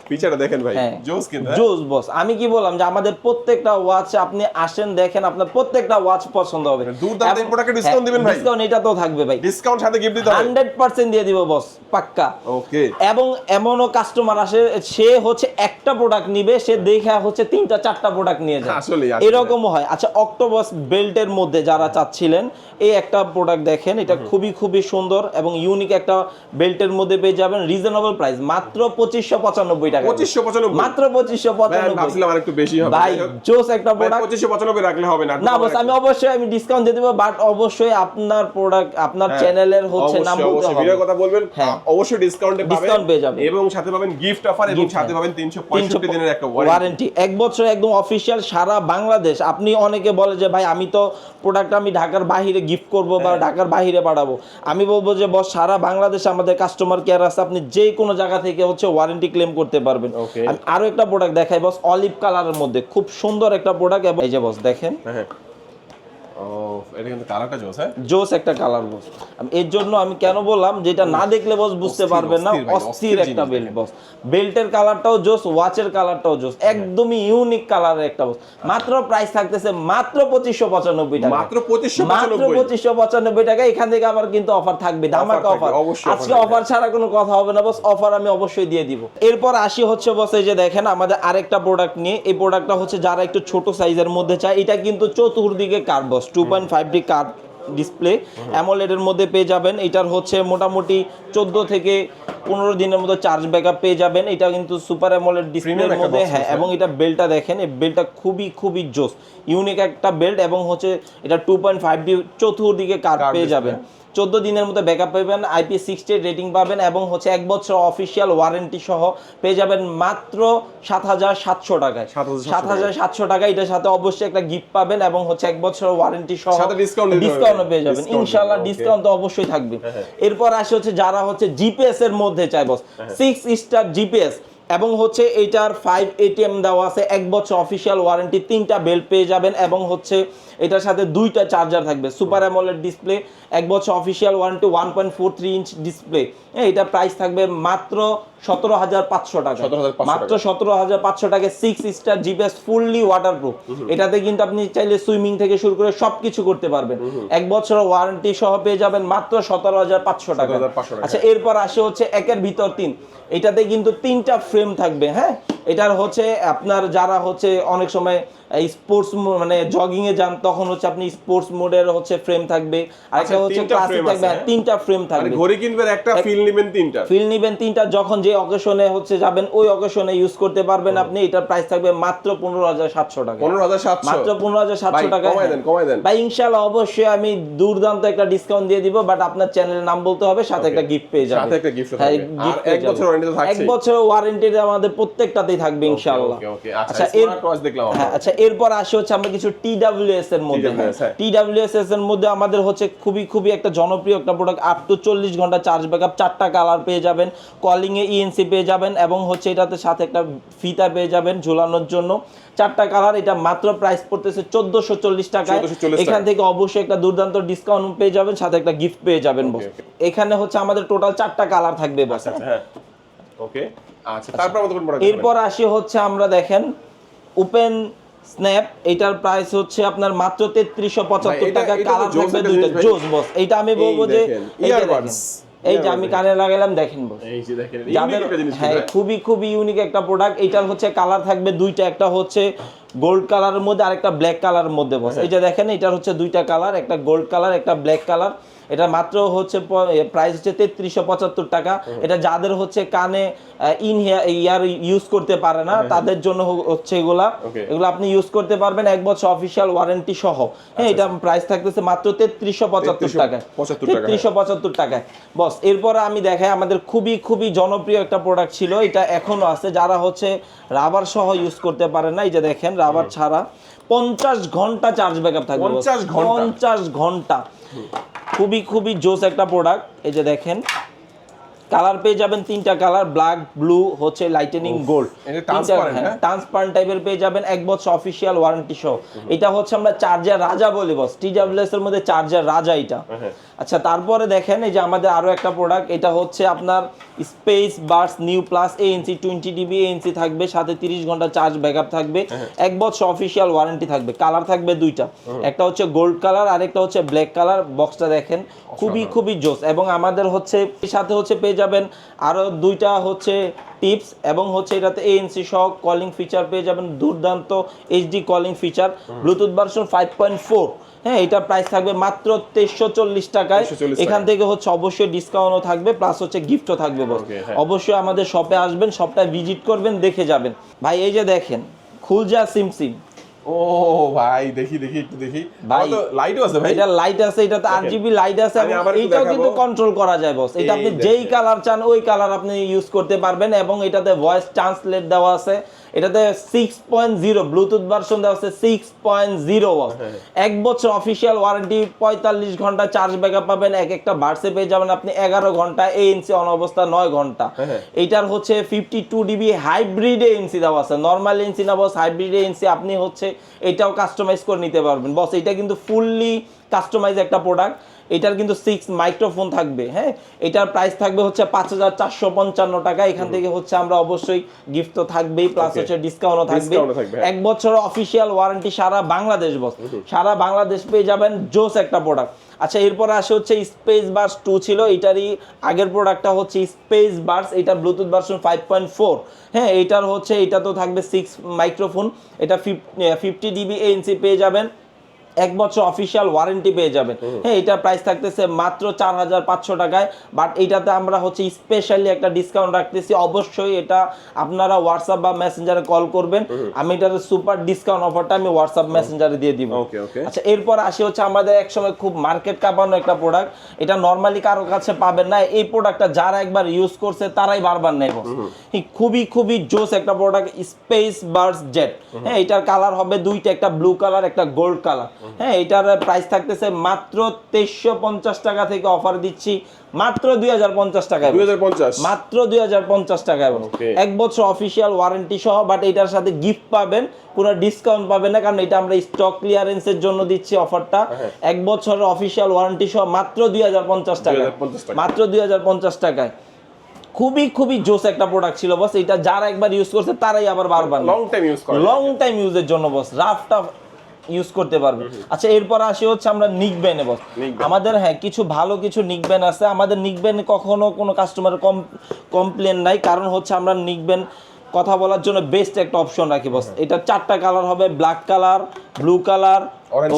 ফিচারটা দেখেন ভাই, জোস কিন্তু জোস বস। আমি কি বললাম যে আমাদের প্রত্যেকটা ওয়াচ আপনি আসেন দেখেন, আপনার প্রত্যেকটা ওয়াচ পছন্দ হবে। দুর্দান্ত এই প্রোডাক্টে ডিসকাউন্ট দিবেন ভাই? ডিসকাউন্ট এটা তো থাকবে ভাই, ডিসকাউন্ট সাথে গিফট দিতে হবে, 100% দিয়ে দিব বস, পাক্কা। ওকে। এবং এমনও কাস্টমার আসে, সে হচ্ছে একটা প্রোডাক্ট নিবে, সে দেখা হচ্ছে 3টা-4টা প্রোডাক্ট নিয়ে যায়, আসলে এরকমও হয়। আচ্ছা, অক্টোপাস বেল্টের মধ্যে যারা চাচ্ছিলেন, এই একটা প্রোডাক্ট দেখেন, এটা খুবই খুবই সুন্দর এবং ইউনিক একটা বেল্টের মধ্যে পেয়ে যাবেন রিজনেবল প্রাইস, মাত্র 2595 টাকা। 2595, মাত্র 2595। ভাবছিলাম আরেকটু বেশি হবে ভাই, জোস একটা প্রোডাক্ট। 2595 রাখলে হবে না? না বস, আমি অবশ্যই ডিসকাউন্ট দিয়ে দেব, বাট অবশ্যই আপনার প্রোডাক্ট, আপনার চ্যানেলের হচ্ছে নাম বলতে হবে, ভিডিওর কথা বলবেন, অবশ্যই ডিসকাউন্টে পাবেন, ডিসকাউন্ট পেয়ে যাবেন এবং সাথে পাবেন গিফট অফার এবং সাথে পাবেন 365 দিনের একটা ওয়ারেন্টি। 1 বছর একদম অফিশিয়াল সারা বাংলাদেশ। আপনি অনেকে বলে যে ভাই আমি তো প্রোডাক্ট আমি ঢাকার বাইরে গিফট করব বা ঢাকার বাইরে পাঠাবো, আমি বলবো যে বস সারা বাংলাদেশে আমাদের কাস্টমার কেয়ার আছে, আপনি যে কোনো জায়গা থেকে হচ্ছে ওয়ারেন্টি ক্লেম করতে পারবেন। আমি আরো একটা প্রোডাক্ট দেখাই বস, অলিভ কালারের মধ্যে খুব সুন্দর একটা প্রোডাক্ট, এবং এই যে বস দেখেন, এটা কিন্তু কালারটা জোস, হ্যাঁ, জোস একটা কালার বস। এর জন্য আমি কেন বললাম, যেটা না দেখলে বস বুঝতে পারবেন না, অস্থির একটা বেল্ট বস। বেল্টের কালারটাও জোস, ওয়াচের কালারটাও জোস, একদমই ইউনিক কালারের একটা বস। মাত্র প্রাইস থাকতেছে মাত্র 2595 টাকা, মাত্র 2595 টাকা। এখান থেকে আবার কিন্তু অফার থাকবে, ধামাকা অফার। আজকে অফার ছাড়া কোনো কথা হবে না বস, অফার আমি অবশ্যই দিয়ে দিব। এরপর আসি হচ্ছে বস, এই যে দেখেন আমাদের আরেকটা প্রোডাক্ট নিয়ে। এই প্রোডাক্টটা হচ্ছে যারা একটু ছোট সাইজের মধ্যে চায়, এটা কিন্তু চতুর্দিকে কার্ভ বস, 2.5D কার্ভ ডিসপ্লে, অ্যামোলেডের মধ্যে পেয়ে যাবেন। এটার হচ্ছে মোটামুটি 14 থেকে 15 দিনের মতো চার্জ ব্যাকআপ পেয়ে যাবেন। এটা কিন্তু সুপার অ্যামোলেড ডিসপ্লের মধ্যে, হ্যাঁ, এবং এটা বেল্টটা দেখেন, এই বেল্টটা খুবই খুবই জোস, ইউনিক একটা বেল্ট, এবং হচ্ছে এটা 2.5D চতুর্দিকে কার্ভ পেয়ে যাবেন। 14 দিনের মতো ব্যাকআপ পাবেন, IP68 রেটিং পাবেন এবং হচ্ছে 1 বছর অফিশিয়াল ওয়ারেন্টি সহ পেয়ে যাবেন মাত্র 7700 টাকায়। 7700 টাকা। এটার সাথে অবশ্যই একটা গিফট পাবেন এবং হচ্ছে 1 বছর ওয়ারেন্টি সহ ডিসকাউন্ট পেয়ে যাবেন। ইনশাআল্লাহ ডিসকাউন্ট তো অবশ্যই থাকবে। এরপর আসে হচ্ছে যারা হচ্ছে জিপিএস এর মধ্যে চায় বস, 6 স্টার জিপিএস এবং হচ্ছে এইটার 5 ATM দেওয়া আছে, 1 বছর অফিশিয়াল ওয়ারেন্টি, 3টা বেল্ট পেয়ে যাবেন এবং হচ্ছে এটার সাথে 2টা চার্জার থাকবে, সুপার অ্যামোলেড ডিসপ্লে, 1 বছর অফিশিয়াল ওয়ারেন্টি, 1.43 ইঞ্চ ডিসপ্লে। এটা প্রাইস থাকবে মাত্র 17500 টাকা, মাত্র 17500 টাকা। 6 স্টার জিপিএস, ফুললি ওয়াটারপ্রুফ। এটাতে কিন্তু আপনি চাইলে সুইমিং থেকে শুরু করে সবকিছু করতে পারবেন। 1 বছর ওয়ারেন্টি সহ পেয়ে যাবেন মাত্র 17500 টাকা। আচ্ছা, এরপর আসে হচ্ছে 1-এর ভিতর 3। এটাতে কিন্তু 3টা ফ্রেম থাকবে, হ্যাঁ, এটার হচ্ছে আপনার যারা হচ্ছে অনেক সময় স্পোর্টস মানে জগিং এ যান তখন হচ্ছে আপনি স্পোর্টস মোডের হচ্ছে ফ্রেম থাকবে, আরেকটা হচ্ছে তিনটা ক্লাসিক frame থাকবে, আছে, হ্যাঁ? তিনটা ফ্রেম মানে থাকবে। ঘড়ি কিনবেন একটা, ফিল নেবেন তিনটা। ফিল নিবেন তিনটা, যখন যে অকেশনে হচ্ছে যাবেন ওই অকেশনে ইউজ করতে পারবেন আপনি। এটার প্রাইস থাকবে মাত্র 15,700 টাকা। 15,700 মাত্র 15,700 টাকা। কমাই দেন, কমাই দেন ভাই ইনশাআল্লাহ অবশ্যই আমি দুর্দান্ত একটা ডিসকাউন্ট দিয়ে দিব, বাট আপনার চ্যানেলের নাম বলতে হবে, সাথে একটা গিফট পেয়ে যাবেন। সাথে একটা gift হ্যাঁ, থাকবে। আর gift 1 পেয়ে বছর যাবেন। ওয়ারেন্টি তো থাকছে। 1 বছর ওয়ারেন্টি আমাদের প্রত্যেকটাতেই থাকবে ইনশাআল্লাহ। ওকে ওকে, আচ্ছা স্মার্ট ওয়াচ দেখলাম আমরা। হ্যাঁ, আচ্ছা এরপর আসে হচ্ছে আমরা কিছু TWS এর মধ্যে। TWS, হ্যাঁ। TWS এর মধ্যে আমাদের হচ্ছে খুবই একটা জনপ্রিয় একটা প্রোডাক্ট, আপ টু 40 ঘন্টা চার্জ ব্যাকআপ, 4টা কালার পেয়ে যাবেন, কলিং এ ইএনসি পেয়ে যাবেন, এবং হচ্ছে এটাতে সাথে একটা ফিতা পেয়ে যাবেন ঝুলানোর জন্য, 4টা কালার। এটা মাত্র প্রাইস পড়তেছে 1440 টাকায়। 1440 এখান থেকে অবশ্যই একটা দুর্দান্ত ডিসকাউন্ট পেয়ে যাবেন, সাথে একটা গিফট পেয়ে যাবেন বস। এখানে হচ্ছে আমাদের টোটাল 4টা কালার থাকবে বস। হ্যাঁ ওকে, আচ্ছা তারপর আমাদের কোন প্রোডাক্ট? এরপর আসি হচ্ছে আমরা দেখেন ওপেন স্ন্যাপ, এটার প্রাইস হচ্ছে আপনার মাত্র 3375 টাকা। কালার থাকবে দুইটা, জোস বস। এইটা আমি বলবো যে ইয়ারবাডস, এই যে আমি কানে লাগালাম, দেখেন বস, এই যে দেখেন যাদের ইউনিক একটা জিনিস। হ্যাঁ খুবই ইউনিক একটা প্রোডাক্ট। এটার হচ্ছে কালার থাকবে দুইটা, একটা হচ্ছে গোল্ড কালারের মধ্যে আর একটা ব্ল্যাক কালারের মধ্যে বস। এই যে দেখেন এটার হচ্ছে দুইটা কালার, একটা গোল্ড কালার একটা ব্ল্যাক কালার। এটা মাত্র হচ্ছে প্রাইস হচ্ছে 3375 টাকা। এটা যাদের হচ্ছে কানে ইয়ার ইউজ করতে পারে না তাদের জন্য হচ্ছে এগুলা আপনি ইউজ করতে পারবেন 1 বছর অফিশিয়াল ওয়ারেন্টি সহ। হ্যাঁ, এটা প্রাইস থাকতেছে মাত্র 3375 টাকায়। 3375 টাকায় বস। এরপর আমি দেখাই আমাদের খুবই জনপ্রিয় একটা প্রোডাক্ট ছিল, এটা এখনো আছে, যারা হচ্ছে রাবার সহ ইউজ করতে পারে না। এই যে দেখেন রাবার ছাড়া 50 ঘন্টা চার্জ ব্যাকআপ থাকবে। 50 ঘন্টা খুবই জোস একটা প্রোডাক্ট। এই যে দেখেন কালার পেয়ে যাবেন 3টা কালার, ব্ল্যাক, ব্লু, হচ্ছে লাইটেনিং গোল্ড। ট্রান্সপারেন্ট টাইপের পেয়ে যাবেন, 1 বছর অফিশিয়াল ওয়ারেন্টি সহ। এটা হচ্ছে আমরা চার্জার রাজা বলি বস, TWS এর মধ্যে চার্জার রাজা এটা। আচ্ছা তারপরে দেখেন এই যে আমাদের আরো একটা প্রোডাক্ট, এটা হচ্ছে আপনার space bars new plus ANC 20dB ANC থাকবে, সাথে 30 ঘন্টা চার্জ ব্যাকআপ থাকবে, 1 বছর অফিশিয়াল ওয়ারেন্টি থাকবে। কালার থাকবে দুইটা, একটা হচ্ছে গোল্ড কালার আর একটা হচ্ছে ব্ল্যাক কালার। বক্সটা দেখেন খুবই জোস। এবং আমাদের হচ্ছে সাথে হচ্ছে পেয়ে যাবেন আরো দুইটা হচ্ছে টিপস, এবং হচ্ছে এটাতে ANC সহ কলিং ফিচার পেয়ে যাবেন, দুর্দান্ত HD calling feature, Bluetooth version 5.4। হ্যাঁ, এটা প্রাইস থাকবে মাত্র 2340 টাকায়। এখান থেকে হচ্ছে অবশ্যই ডিসকাউন্টও থাকবে, প্লাস হচ্ছে গিফটও থাকবে বস। অবশ্যই আমাদের শপে আসবেন, শপটা ভিজিট করবেন, দেখে যাবেন। ভাই এই যে দেখেন খুলজা সিমসিম। ও ভাই দেখি একটু দেখি ভাই, তো লাইটও আছে ভাই। এটা লাইট আছে, এটাতে RGB লাইট আছে, এবং এটাও এটাও কিন্তু কন্ট্রোল করা যায় বস। এটা আপনি যেই কালার চান ওই কালার আপনি ইউজ করতে পারবেন, এবং এটাতে ভয়েস ট্রান্সলেট দেওয়া আছে। এটাতে 6.0 ব্লুটুথ ভার্সন দেওয়া আছে 6.0 বস। 1 বছর অফিশিয়াল ওয়ারেন্টি, 45 ঘন্টা চার্জ ব্যাকআপ পাবেন। একটা বার্সে পেয়ে যাবেন আপনি 11 ঘন্টা, ANC অন অবস্থা 9 ঘন্টা। এটার হচ্ছে 52dB হাইব্রিড ANC দেওয়া আছে, নরমাল ANC না বস, হাইব্রিড ANC। আপনি হচ্ছে এটাও কাস্টমাইজ করে নিতে পারবেন বস। এটা কিন্তু ফুললি কাস্টমাইজ একটা প্রোডাক্ট। এটার কিন্তু 6 মাইক্রোফোন থাকবে। হ্যাঁ, এটার প্রাইস থাকবে হচ্ছে 5455 টাকা। এখান থেকে হচ্ছে আমরা অবশ্যই গিফট তো থাকবেই, প্লাস হচ্ছে ডিসকাউন্টও থাকবে। 1 বছর অফিশিয়াল ওয়ারেন্টি সারা বাংলাদেশ বস, সারা বাংলাদেশ পেয়ে যাবেন। জোস একটা প্রোডাক্ট। আচ্ছা এরপরে আসে হচ্ছে স্পেস বার্স 2 ছিল, এটারই আগের প্রোডাক্টটা হচ্ছে স্পেস বার্স। এটা ব্লুটুথ ভার্সন 5.4। হ্যাঁ, এটার হচ্ছে এটা তো থাকবে 6 মাইক্রোফোন। এটা 50dB ANC পেয়ে যাবেন, 1 বছর অফিশিয়াল ওয়ারেন্টি পেয়ে যাবেন। হ্যাঁ, এটা প্রাইস থাকতেছে মাত্র 4500 টাকায়। বাট এটাতে আমরা হচ্ছে স্পেশালি একটা ডিসকাউন্ট রাখতেছি। অবশ্যই এটা আপনারা হোয়াটসঅ্যাপ বা মেসেঞ্জারে কল করবেন, আমি এটার সুপার ডিসকাউন্ট অফারটা আমি হোয়াটসঅ্যাপ মেসেঞ্জারে দিয়ে দিব। আচ্ছা এরপর আসি হচ্ছে আমাদের একসময় খুব মার্কেট কাঁপানো একটা প্রোডাক্ট, এটা নর্মালি কারো কাছে পাবেন না। এই প্রোডাক্টটা যারা একবার ইউজ করছে তারাই বারবার নেব। খুবই জোস একটা প্রোডাক্ট, স্পেস বার্স জেট। হ্যাঁ, এটার কালার হবে দুইটা, একটা ব্লু কালার একটা গোল্ড কালার। হ্যাঁ, এটার প্রাইস থাকতেছে মাত্র 2350 টাকা থেকে অফার দিচ্ছি মাত্র 2050 টাকায়। 2050 মাত্র 2050 টাকায়। 1 বছর অফিশিয়াল ওয়ারেন্টি সহ, বাট এটার সাথে গিফট পাবেন, কোনো ডিসকাউন্ট পাবেন না, কারণ এটা আমরা স্টক ক্লিয়ারেন্সের জন্য দিচ্ছি অফারটা। 1 বছর অফিশিয়াল ওয়ারেন্টি সহ মাত্র 2050 টাকা, মাত্র 2050 টাকায়। খুবই জোস একটা প্রোডাক্ট ছিল বস। এটা যারা একবার ইউজ করছে তারাই আবার বারবার লং টাইম ইউজের জন্য বস, রাফটা ইউজ করতে পারবে। আচ্ছা এরপর আসি হচ্ছে আমরা নিকবেনে বস। আমাদের হ্যাঁ কিছু ভালো কিছু নিকবেন আছে। আমাদের নিকবেন কখনো কোনো কাস্টমারের কমপ্লেন নাই, কারণ হচ্ছে আমরা নিকবেন কথা বলার জন্য বেস্ট একটা অপশন রাখি বস। এটা 4টা কালার হবে, ব্ল্যাক কালার, ব্লু কালার,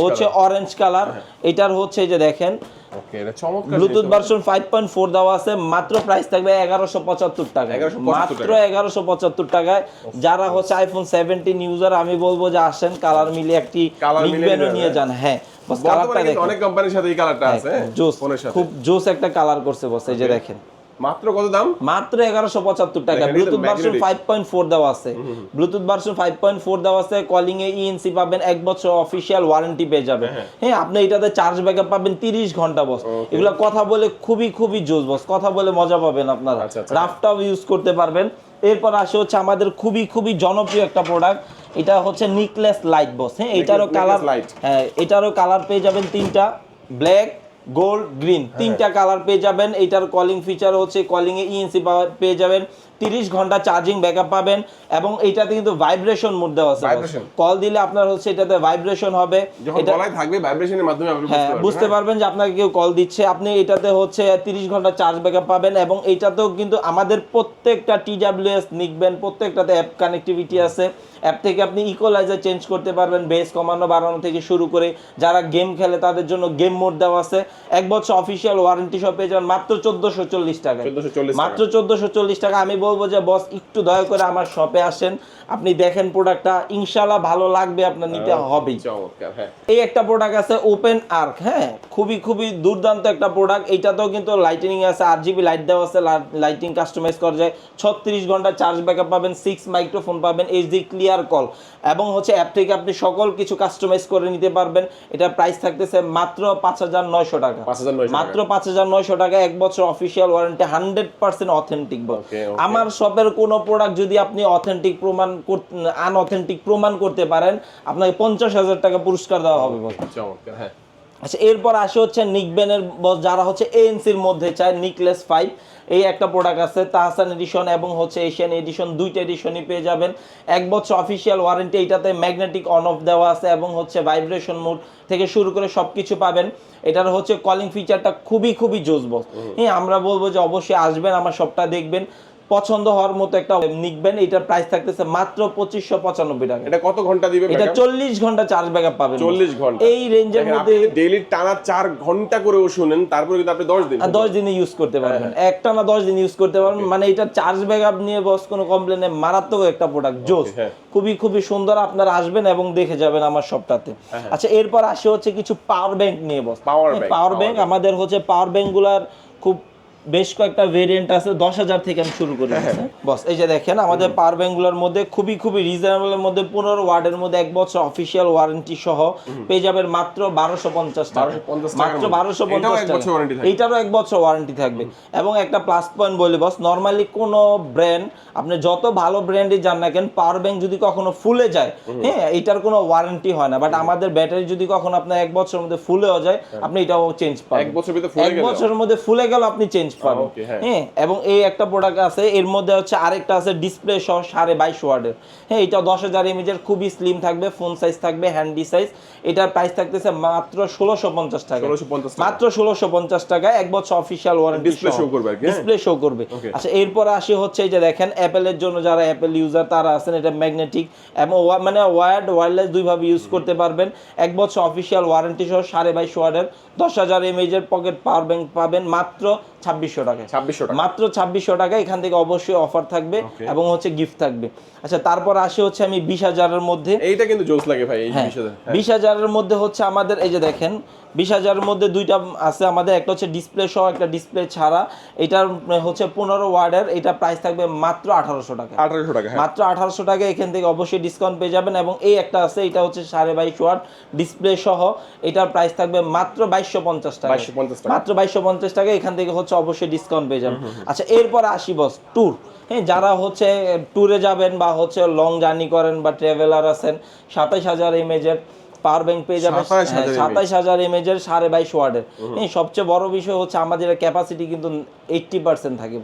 হচ্ছে অরেঞ্জ কালার। এটার হচ্ছে এই যে দেখেন ওকে, এটা চমৎকার। ব্লুটুথ ভার্সন 5.4 দেওয়া আছে, মাত্র প্রাইস থাকবে 1175 টাকা, মাত্র 1175 টাকায়। যারা হচ্ছে আইফোন 17 ইউজার, আমি বলবো যে আসেন কালার মিলে একটি নিকবেনও নিয়ে যান। হ্যাঁ বস, কালারটা দেখেন, অনেক কোম্পানির সাথে এই কালারটা আছে, জোস, খুব জোস একটা কালার করছে বস। এই যে দেখেন মাত্র কত দাম? মাত্র 1175 টাকা। ব্লুটুথ ভার্সন 5.4 দেওয়া আছে, ব্লুটুথ ভার্সন 5.4 দেওয়া আছে। কলিং এ ইএনসি পাবেন, 1 বছর অফিশিয়াল ওয়ারেন্টি পেয়ে যাবেন। হ্যাঁ, আপনি এটাতে চার্জ ব্যাকআপ পাবেন 30 ঘন্টা বস। এগুলা কথা বলে খুবই জোস বস, কথা বলে মজা পাবেন আপনারা, রাফটাও ইউজ করতে পারবেন। এরপর আসে হচ্ছে আমাদের খুবই জনপ্রিয় একটা প্রোডাক্ট, এটা হচ্ছে নিকলেস লাইট বস। হ্যাঁ, এটারও কালার, হ্যাঁ এটারও কালার পেয়ে যাবেন 3টা, ব্ল্যাক, গোল্ড, গ্রিন, 3টা কালার পেয়ে যাবেন। এটার কলিং ফিচার হচ্ছে কলিং এ ইএনসি পেয়ে যাবেন, 30 ঘন্টা চার্জিং ব্যাকআপ পাবেন, এবং এইটাতে কিন্তু ভাইব্রেশন মোড দেওয়া আছে। কল দিলে আপনার হচ্ছে এটাতে ভাইব্রেশন হবে, যখন গলায় থাকবে ভাইব্রেশনের মাধ্যমে আপনি বুঝতে পারবেন যে আপনাকে কেউ কল দিচ্ছে। আপনি এটাতে হচ্ছে 30 ঘন্টা চার্জ ব্যাকআপ পাবেন, এবং এইটাতেও কিন্তু আমাদের প্রত্যেকটা টিডব্লিউএস নিকবেন প্রত্যেকটাতে অ্যাপ কানেক্টিভিটি আছে। অ্যাপ থেকে আপনি ইকুয়ালাইজার চেঞ্জ করতে পারবেন, বেস কমানো বাড়ানো থেকে শুরু করে। যারা গেম খেলে তাদের জন্য গেম মোড দেওয়া আছে। 1 বছর অফিশিয়াল ওয়ারেন্টি সহ পেয়ে যাবেন মাত্র 1440 টাকা, মাত্র 1440 টাকা। আমি বলবো যে বস একটু দয়া করে আমার শপে আসেন, আপনি দেখেন প্রোডাক্টটা, ইনশাআল্লাহ ভালো লাগবে, আপনার নিতে হবেই। এই একটা প্রোডাক্ট আছে ওপেন আর্ক। হ্যাঁ, খুবই দুর্দান্ত একটা প্রোডাক্ট। এইটাতেও কিন্তু লাইটিনিং আছে, RGB লাইট দেওয়া আছে, লাইটিং কাস্টমাইজ করা যায়। 36 ঘন্টা চার্জ ব্যাকআপ পাবেন, 6 মাইক্রোফোন পাবেন, HD ক্লিয়ার কল, এবং হচ্ছে অ্যাপ থেকে আপনি সকল কিছু কাস্টমাইজ করে নিতে পারবেন। এটা প্রাইস থাকতেছে মাত্র 5900 টাকা, মাত্র 5900 টাকা। 1 বছর অফিশিয়াল ওয়ারেন্টি, 100% অথেন্টিক। আমার শপের কোনো প্রোডাক্ট যদি আপনি অথেন্টিক আনঅথেন্টিক প্রমাণ করতে পারেন, আপনাকে 50,000 টাকা পুরস্কার দেওয়া হবে। আচ্ছা, এরপর আসে হচ্ছে নিকবেনের যারা হচ্ছে এএনসির মধ্যে চায়, নিকলেস 5 এই একটা প্রোডাক্ট আছে, তাহসান এডিশন এবং হচ্ছে এশিয়ান এডিশন, 2টা এডিশনই পেয়ে যাবেন। 1 বছর অফিশিয়াল ওয়ারেন্টি, এটাতে ম্যাগনেটিক অন অফ দেওয়া আছে, এবং হচ্ছে ভাইব্রেশন মোড থেকে শুরু করে সবকিছু পাবেন। এটার হচ্ছে কলিং ফিচারটা খুবই জোস বস। হ্যাঁ, আমরা বলবো যে অবশ্যই আসবেন, আমার সবটা দেখবেন, পছন্দ হওয়ার মতো একটা নিকবেন। এটার প্রাইস থাকতেছে মাত্র 2595 টাকা। এটা কত ঘন্টা দিবে? এটা 40 ঘন্টা চার্জ ব্যাকআপ পাবেন, 40 ঘন্টা। এই রেঞ্জের মধ্যে ডেইলি টানা 4 ঘন্টা করেও শুনেন, তারপরে কিন্তু আপনি 10 দিনে ইউজ করতে পারবেন, একটানা 10 দিন ইউজ করতে পারবেন। মানে এটা চার্জ ব্যাকআপ নিয়ে বস কোনো কমপ্লেন নেই, মারাত্মক একটা প্রোডাক্ট, জোস, খুবই সুন্দর। আপনারা আসবেন এবং দেখে যাবেন আমার শপটাতে। আচ্ছা, এরপর আসে হচ্ছে কিছু পাওয়ার ব্যাংক নিয়ে বস। পাওয়ার ব্যাংক আমাদের হচ্ছে পাওয়ার ব্যাংকগুলোর খুব বেশ কয়েকটা ভেরিয়েন্ট আছে, 10,000 থেকে আমি শুরু করি বস। এই যে দেখেন আমাদের পাওয়ার ব্যাংকগুলোর মধ্যে খুবই রিজনেবলের মধ্যে 15 ওয়াটের মধ্যে 1 বছর অফিশিয়াল ওয়ারেন্টি সহ পেয়ে যাবেন মাত্র 1250 টাকা, মাত্র 1250 টাকা। এইটারও 1 বছর ওয়ারেন্টি থাকবে। এবং একটা প্লাস পয়েন্ট বলি বস, নরমালি কোনো ব্র্যান্ড, আপনি যত ভালো ব্র্যান্ডই যান না কেন, পাওয়ার ব্যাংক যদি কখনো ফুলে যায়, হ্যাঁ, এটার কোনো ওয়ারেন্টি হয় না। বাট আমাদের ব্যাটারি যদি কখনো আপনার 1 বছরের মধ্যে ফুলেও যায়, আপনি এটাও চেঞ্জ পাবেন। 1 বছরের মধ্যে ফুলে গেল আপনি চেঞ্জ পাবেন। হ্যাঁ, এবং এই একটা প্রোডাক্ট আছে, এর মধ্যে হচ্ছে আরেকটা আছে ডিসপ্লে সহ 22.5 ওয়াটের। হ্যাঁ, এটা 10,000 mAh এর, খুবই স্লিম থাকবে, ফোন সাইজ থাকবে, হ্যান্ডি সাইজ। এটার প্রাইস থাকতেছে মাত্র 1650 টাকা, মাত্র 1650 টাকা। 1 বছর অফিশিয়াল ওয়ারেন্টি, ডিসপ্লে শো করবে। আচ্ছা, এরপর আসে হচ্ছে এই যে দেখেন অ্যাপেলের জন্য, যারা অ্যাপেল ইউজার তারা আছেন, এটা ম্যাগনেটিক এবং মানে ওয়ার্ড ওয়্যারলেস দুইভাবে ইউজ করতে পারবেন। 1 বছর অফিশিয়াল ওয়ারেন্টি সহ 22.5 ওয়াটের 10,000 mAh এর পকেট পাওয়ার ব্যাংক পাবেন মাত্র 2600 টাকা, মাত্র 2600 টাকা। এখান থেকে অবশ্যই অফার থাকবে এবং হচ্ছে গিফট থাকবে। আচ্ছা, তারপর আসে হচ্ছে আমি 20,000 এর মধ্যে, এইটা কিন্তু জোস লাগে ভাই, এই 20,000 এর মধ্যে হচ্ছে আমাদের এই যে দেখেন 20,000 এর মধ্যে দুইটা আছে আমাদের, একটা হচ্ছে ডিসপ্লে সহ, একটা ডিসপ্লে ছাড়া। এটার হচ্ছে 15 ওয়াটের, এটা প্রাইস থাকবে মাত্র 1800 টাকা, মাত্র 1800 টাকা। এখান থেকে অবশ্যই ডিসকাউন্ট পেয়ে যাবেন। এবং এই একটা আছে, এটা হচ্ছে 22.5 ওয়াট ডিসপ্লে সহ, এটার প্রাইস থাকবে মাত্র 2250 টাকা, মাত্র 2250 টাকা। এখান থেকে হচ্ছে অবশ্যই ডিসকাউন্ট পেয়ে যাবেন। আচ্ছা, এরপর আসি বস ট্যুর। হ্যাঁ, যারা হচ্ছে ট্যুরে যাবেন বা হচ্ছে লং জার্নি করেন বা ট্রাভেলার আছেন, 27,000 mAh এর পাওয়ার ব্যাংক পেয়ে যাবেন, 27,000 mAh এর 22.5 ওয়াটের। হ্যাঁ, সবচেয়ে বড় বিষয় হচ্ছে আমাদের ক্যাপাসিটি কিন্তু 80% থাকে।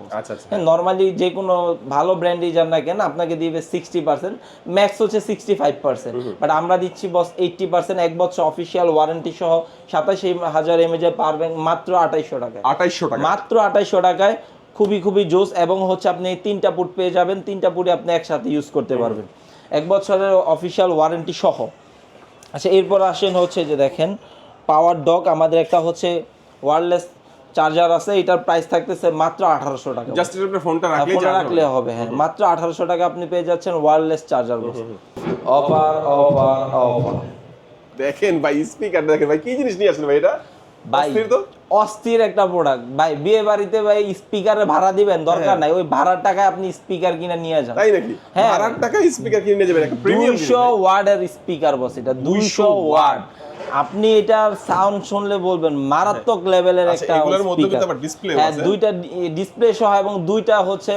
হ্যাঁ, নর্মালি যে কোনো ভালো ব্র্যান্ডই যান না কেন, আপনাকে দিবে 60%, ম্যাক্স হচ্ছে 65%, বাট আমরা দিচ্ছি বস 80%। 1 বছর অফিশিয়াল ওয়ারেন্টি সহ 27,000 mAh পাওয়ার ব্যাংক মাত্র 2800 টাকায়, মাত্র 2800 টাকায়। খুবই খুবই জোস, এবং হচ্ছে আপনি 3টা পুট পেয়ে যাবেন, 3টা পুটে আপনি একসাথে ইউজ করতে পারবেন, 1 বছরের অফিসিয়াল ওয়ারেন্টি সহ। আচ্ছা, এরপর আসেন হচ্ছে যে দেখেন পাওয়ার ডক, আমাদের একটা হচ্ছে ওয়্যারলেস চার্জার আছে, এটার প্রাইস থাকতেছে মাত্র 1800 টাকা। জাস্ট এর উপরে ফোনটা রাখলে হবে, হ্যাঁ মাত্র 1800 টাকা আপনি পেয়ে যাচ্ছেন wireless charger. Offer offer offer. দেখেন ভাই স্পিকার, দেখেন ভাই কি জিনিস নিয়ে আসেন ভাই, এটা ভাই অস্থির একটা প্রোডাক্ট ভাই। বিয়ে বাড়িতে ভাই স্পিকারে ভাড়া দিবেন, দরকার নাই, ওই ভাড়ার টাকায় আপনি স্পিকার কিনে নিয়ে যান। তাই নাকি? হ্যাঁ, ভাড়ার টাকায় স্পিকার কিনে নিয়ে যাবেন, একটা প্রিমিয়াম 200 ওয়াটের স্পিকার বস, এটা 200 ওয়াট। আপনি এটার সাউন্ড শুনলে বলবেন মারাত্মক লেভেলের একটা এগুলোর মধ্যে স্পিকার। কিন্তু আবার ডিসপ্লে হ্যাঁ, আছে, 2টা ডিসপ্লে সহ এবং 2টা হচ্ছে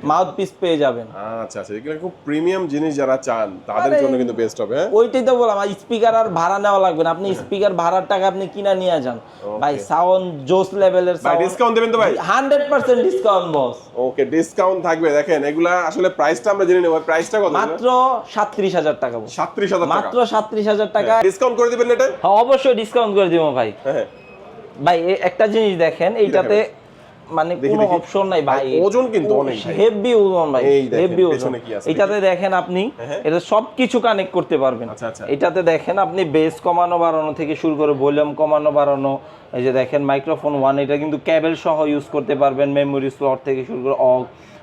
মাউথপিস পেয়ে যাবেন। আচ্ছা আচ্ছা, এগুলো খুব প্রিমিয়াম জিনিস যারা চান তাদের জন্য কিন্তু বেস্ট হবে। হ্যাঁ, ওইটাই তো বললাম, স্পিকার আর ভাড়া নেওয়া লাগবে না, আপনি স্পিকার ভাড়ার টাকা আপনি কিনা নিয়ে যান ভাই। সাউন্ড জোস লেভেলের ভাই সাউন্ড। ডিসকাউন্ট দেবেন তো ভাই? 100% ডিসকাউন্ট বস। ওকে, ডিসকাউন্ট থাকবে। দেখেন এগুলা আসলে প্রাইসটা আমরা জেনে নেব, প্রাইসটা কত? মাত্র 37000 টাকা বস। 37000 টাকা, মাত্র 37000 টাকা। ডিসকাউন্ট করে দিবেন এটা? হ্যাঁ, অবশ্যই ডিসকাউন্ট করে দিব ভাই। হ্যাঁ ভাই একটা জিনিস দেখেন, এইটাতে মানে কোনো অপশন নাই ভাই, ওজন কিন্তু অনেক ভাই, হেভি ওজন ভাই, হেভি ওজন। পেছনে কি আছে এটাতে দেখেন আপনি এটা সবকিছু কানেক্ট করতে পারবেন। আচ্ছা আচ্ছা, এটাতে দেখেন আপনি বেস কমানো বাড়ানো থেকে শুরু করে ভলিউম কমানো বাড়ানো, এই যে দেখেন মাইক্রোফোন 1, এটা কিন্তু কেবল সহ ইউজ করতে পারবেন, মেমোরি স্লট থেকে শুরু করে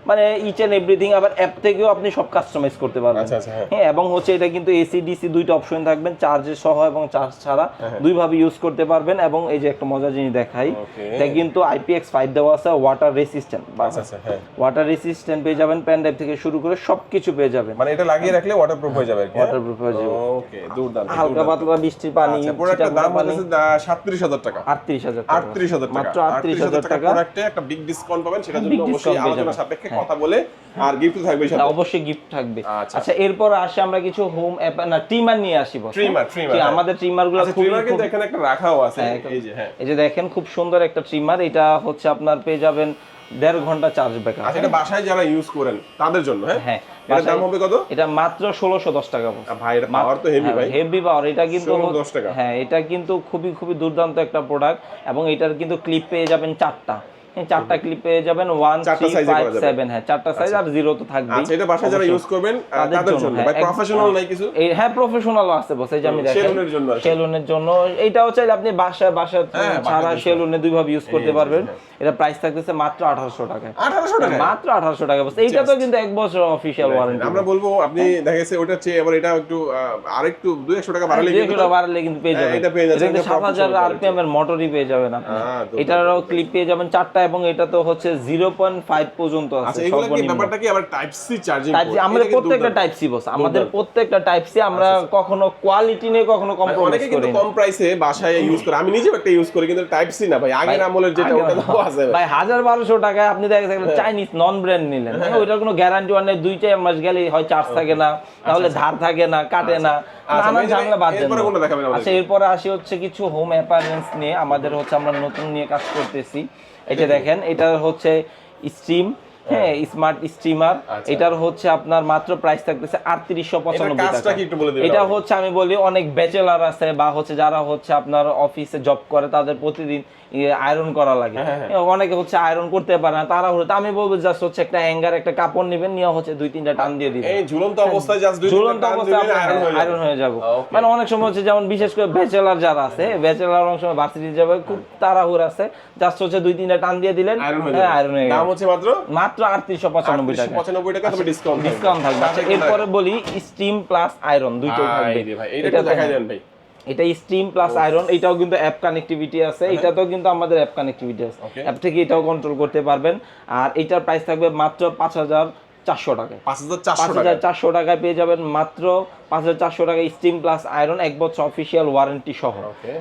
মানে ইচ এন্ড এভরিথিং। আবার অ্যাপ থেকেও আপনি সব কাস্টমাইজ করতে পারবেন। আচ্ছা আচ্ছা, হ্যাঁ, এবং হচ্ছে এটা কিন্তু এসি ডিসি দুইটা অপশন থাকবেন, চার্জের সহ এবং চার্জ ছাড়া দুইভাবে ইউজ করতে পারবেন। এবং এই যে একটা মজার জিনিস দেখাই, এটা কিন্তু IPX5 দেওয়া আছে, ওয়াটার রেসিস্ট্যান্ট। আচ্ছা আচ্ছা, হ্যাঁ ওয়াটার রেসিস্ট্যান্ট পেয়ে যাবেন, পেন ড্রাইভ থেকে শুরু করে সবকিছু পেয়ে যাবেন। মানে এটা লাগিয়ে রাখলে ওয়াটারপ্রুফ হয়ে যাবে আর কি? ওয়াটারপ্রুফ হয়ে যাবে। ওকে, দুর্দান্ত। হালকা পাতলা বৃষ্টির পানি, আচ্ছা, প্রোডাক্টের দাম হচ্ছে 37000 টাকা। 38000 টাকা, 38000 টাকা, মাত্র 38000 টাকা প্রোডাক্টে একটা বিগ ডিসকাউন্ট পাবেন, সেটার জন্য Big অবশ্যই discount পেয়ে আলোচনা যাবেন। সাপেক্ষে কথা বলে, আর গিফট থাকবে সাথে। অবশ্যই গিফট থাকবে। আচ্ছা। আচ্ছা, এরপর আসে আমরা কিছু হোম অ্যাপ না ট্রিমার নিয়ে আসি বস। ট্রিমার আমাদের ট্রিমার গুলো খুব, ট্রিমার কিন্তু এখানে একটা রাখাও আছে, এই যে হ্যাঁ, এই যে দেখেন খুব সুন্দর একটা ট্রিমার। এটা হচ্ছে আপনার পেয়ে যাবেন 1.5 ঘন্টা চার্জ ব্যাকআপ। আচ্ছা, এটা বাসায় যারা ইউজ করেন তাদের জন্য? হ্যাঁ হ্যাঁ, এটার দাম হবে কত? এটা মাত্র 1610 টাকা বস। ভাই এটা পাওয়ার তো হেভি ভাই, হেভি পাওয়ার। এটা কিন্তু 1610 টাকা। হ্যাঁ, এটা কিন্তু খুবই খুবই দুর্দান্ত একটা প্রোডাক্ট। এবং এটার কিন্তু ক্লিপ পেয়ে যাবেন 4টা। 4টা ক্লিপ পেয়ে যাবেন, 1 3 5 7। হ্যাঁ, 4টা সাইজ, আর 0 তো থাকবেই। আচ্ছা, এটা বাসায় যারা ইউজ করবেন তাদের জন্য ভাই, প্রফেশনাল নাই কিছু? হ্যাঁ, প্রফেশনালও আছে বস, এই যে আমি দেখাই, সেলুনের জন্য। সেলুনের জন্য এইটাও চাইলে আপনি বাসায় ছাড়া সেলুনে দুইভাবে ইউজ করতে পারবেন। এটা প্রাইস থাকতেছে মাত্র 1800 টাকা। 1800 টাকা, মাত্র 1800 টাকা বস। এইটা তো কিন্তু 1 বছর অফিশিয়াল ওয়ারেন্টি। আমরা বলবো আপনি দেখা গেছে ওটা চেয়ে আবার এটা একটু আরেকটু 200 টাকা বাড়ালে কিন্তু পেয়ে যাবেন। এটা পেয়ে যাবেন, এটা 7000 RPM এর মোটরই পেয়ে যাবেন আপনি। এটারও ক্লিপ পেয়ে যাবেন 4টা, এবং এটা তো হচ্ছে 0.5 পর্যন্ত আছে। আচ্ছা, এগুলা কি ব্যাপারটা কি আবার টাইপ সি চার্জিং? আমাদের প্রত্যেকটা টাইপ সি বস, আমাদের প্রত্যেকটা টাইপ সি। আমরা কখনো কোয়ালিটি নিয়ে কখনো কম্প্রোমাইজ করি না। কম প্রাইসে বাসায় ইউজ করে, আমি নিজেও একটা ইউজ করি, কিন্তু টাইপ সি না ভাই, আগের আমলের যেটা ওটা তো আছে ভাই। 1000-1200 টাকায় আপনি দেখেন চাইনিজ নন ব্র্যান্ড নিলেন, ওইটার কোনো গ্যারান্টি ওয়ান নেই। 2-4 মাস গেলে হয় চার্জ থাকে না, তাহলে ধার থাকে না, কাটে না, নানান ঝামেলা বাদ দেন। আচ্ছা, এরপরে আসি হচ্ছে কিছু হোম অ্যাপারেন্স নিয়ে। আমাদের হচ্ছে আমরা নতুন নিয়ে কাজ করতেছি। এটা দেখেন, এটা হচ্ছে স্ট্রিম, হ্যাঁ স্মার্ট স্ট্রিমার। এটার হচ্ছে আপনার মাত্র প্রাইস থাকতেছে 3895 টাকা। এটা হচ্ছে আমি বলি অনেক ব্যাচেলার আছে বা হচ্ছে যারা হচ্ছে আপনার অফিসে জব করে, তাদের প্রতিদিন আয়রন করা লাগে, অনেকে হচ্ছে আয়রন করতে পারে না, তারা হলো। আমি বলবো জাস্ট হচ্ছে একটা হ্যাঙ্গার, একটা কাপড় নেবেন, নিয়ে হচ্ছে 2-3টা টান দিয়ে দিবেন, এই ঝুলন্ত অবস্থায় জাস্ট ঝুলন্ত অবস্থায় আয়রন হয়ে যাবে। মানে অনেক সময় হচ্ছে, যেমন বিশেষ করে ব্যাচেলার যারা আছে, ব্যাচেলার অনেক সময় ভার্সিটি যাবে, খুব তাড়াহুড়ো আছে, জাস্ট হচ্ছে 2-3টা টান দিয়ে দিলেন, আয়রন হয়ে গেল। দাম হচ্ছে মাত্র 3895 টাকা। 95 টাকা, তবে ডিসকাউন্ট থাকবে। আচ্ছা, এরপরে বলি স্টিম প্লাস আয়রন দুইটাই থাকবে। এটা দেখাই দেন ভাই। এটা স্টিম প্লাস আয়রন, এটাও কিন্তু অ্যাপ কানেক্টিভিটি আছে। এটাতেও কিন্তু আমাদের অ্যাপ কানেক্টিভিটি আছে, অ্যাপ থেকে এটাও কন্ট্রোল করতে পারবেন। আর এটার প্রাইস থাকবে মাত্র 5400 টাকায়। 5400 টাকায় পেয়ে যাবেন মাত্র 5400 টাকায় স্টিম প্লাস আয়রন, 1 বছর অফিসিয়াল ওয়ারেন্টি সহ।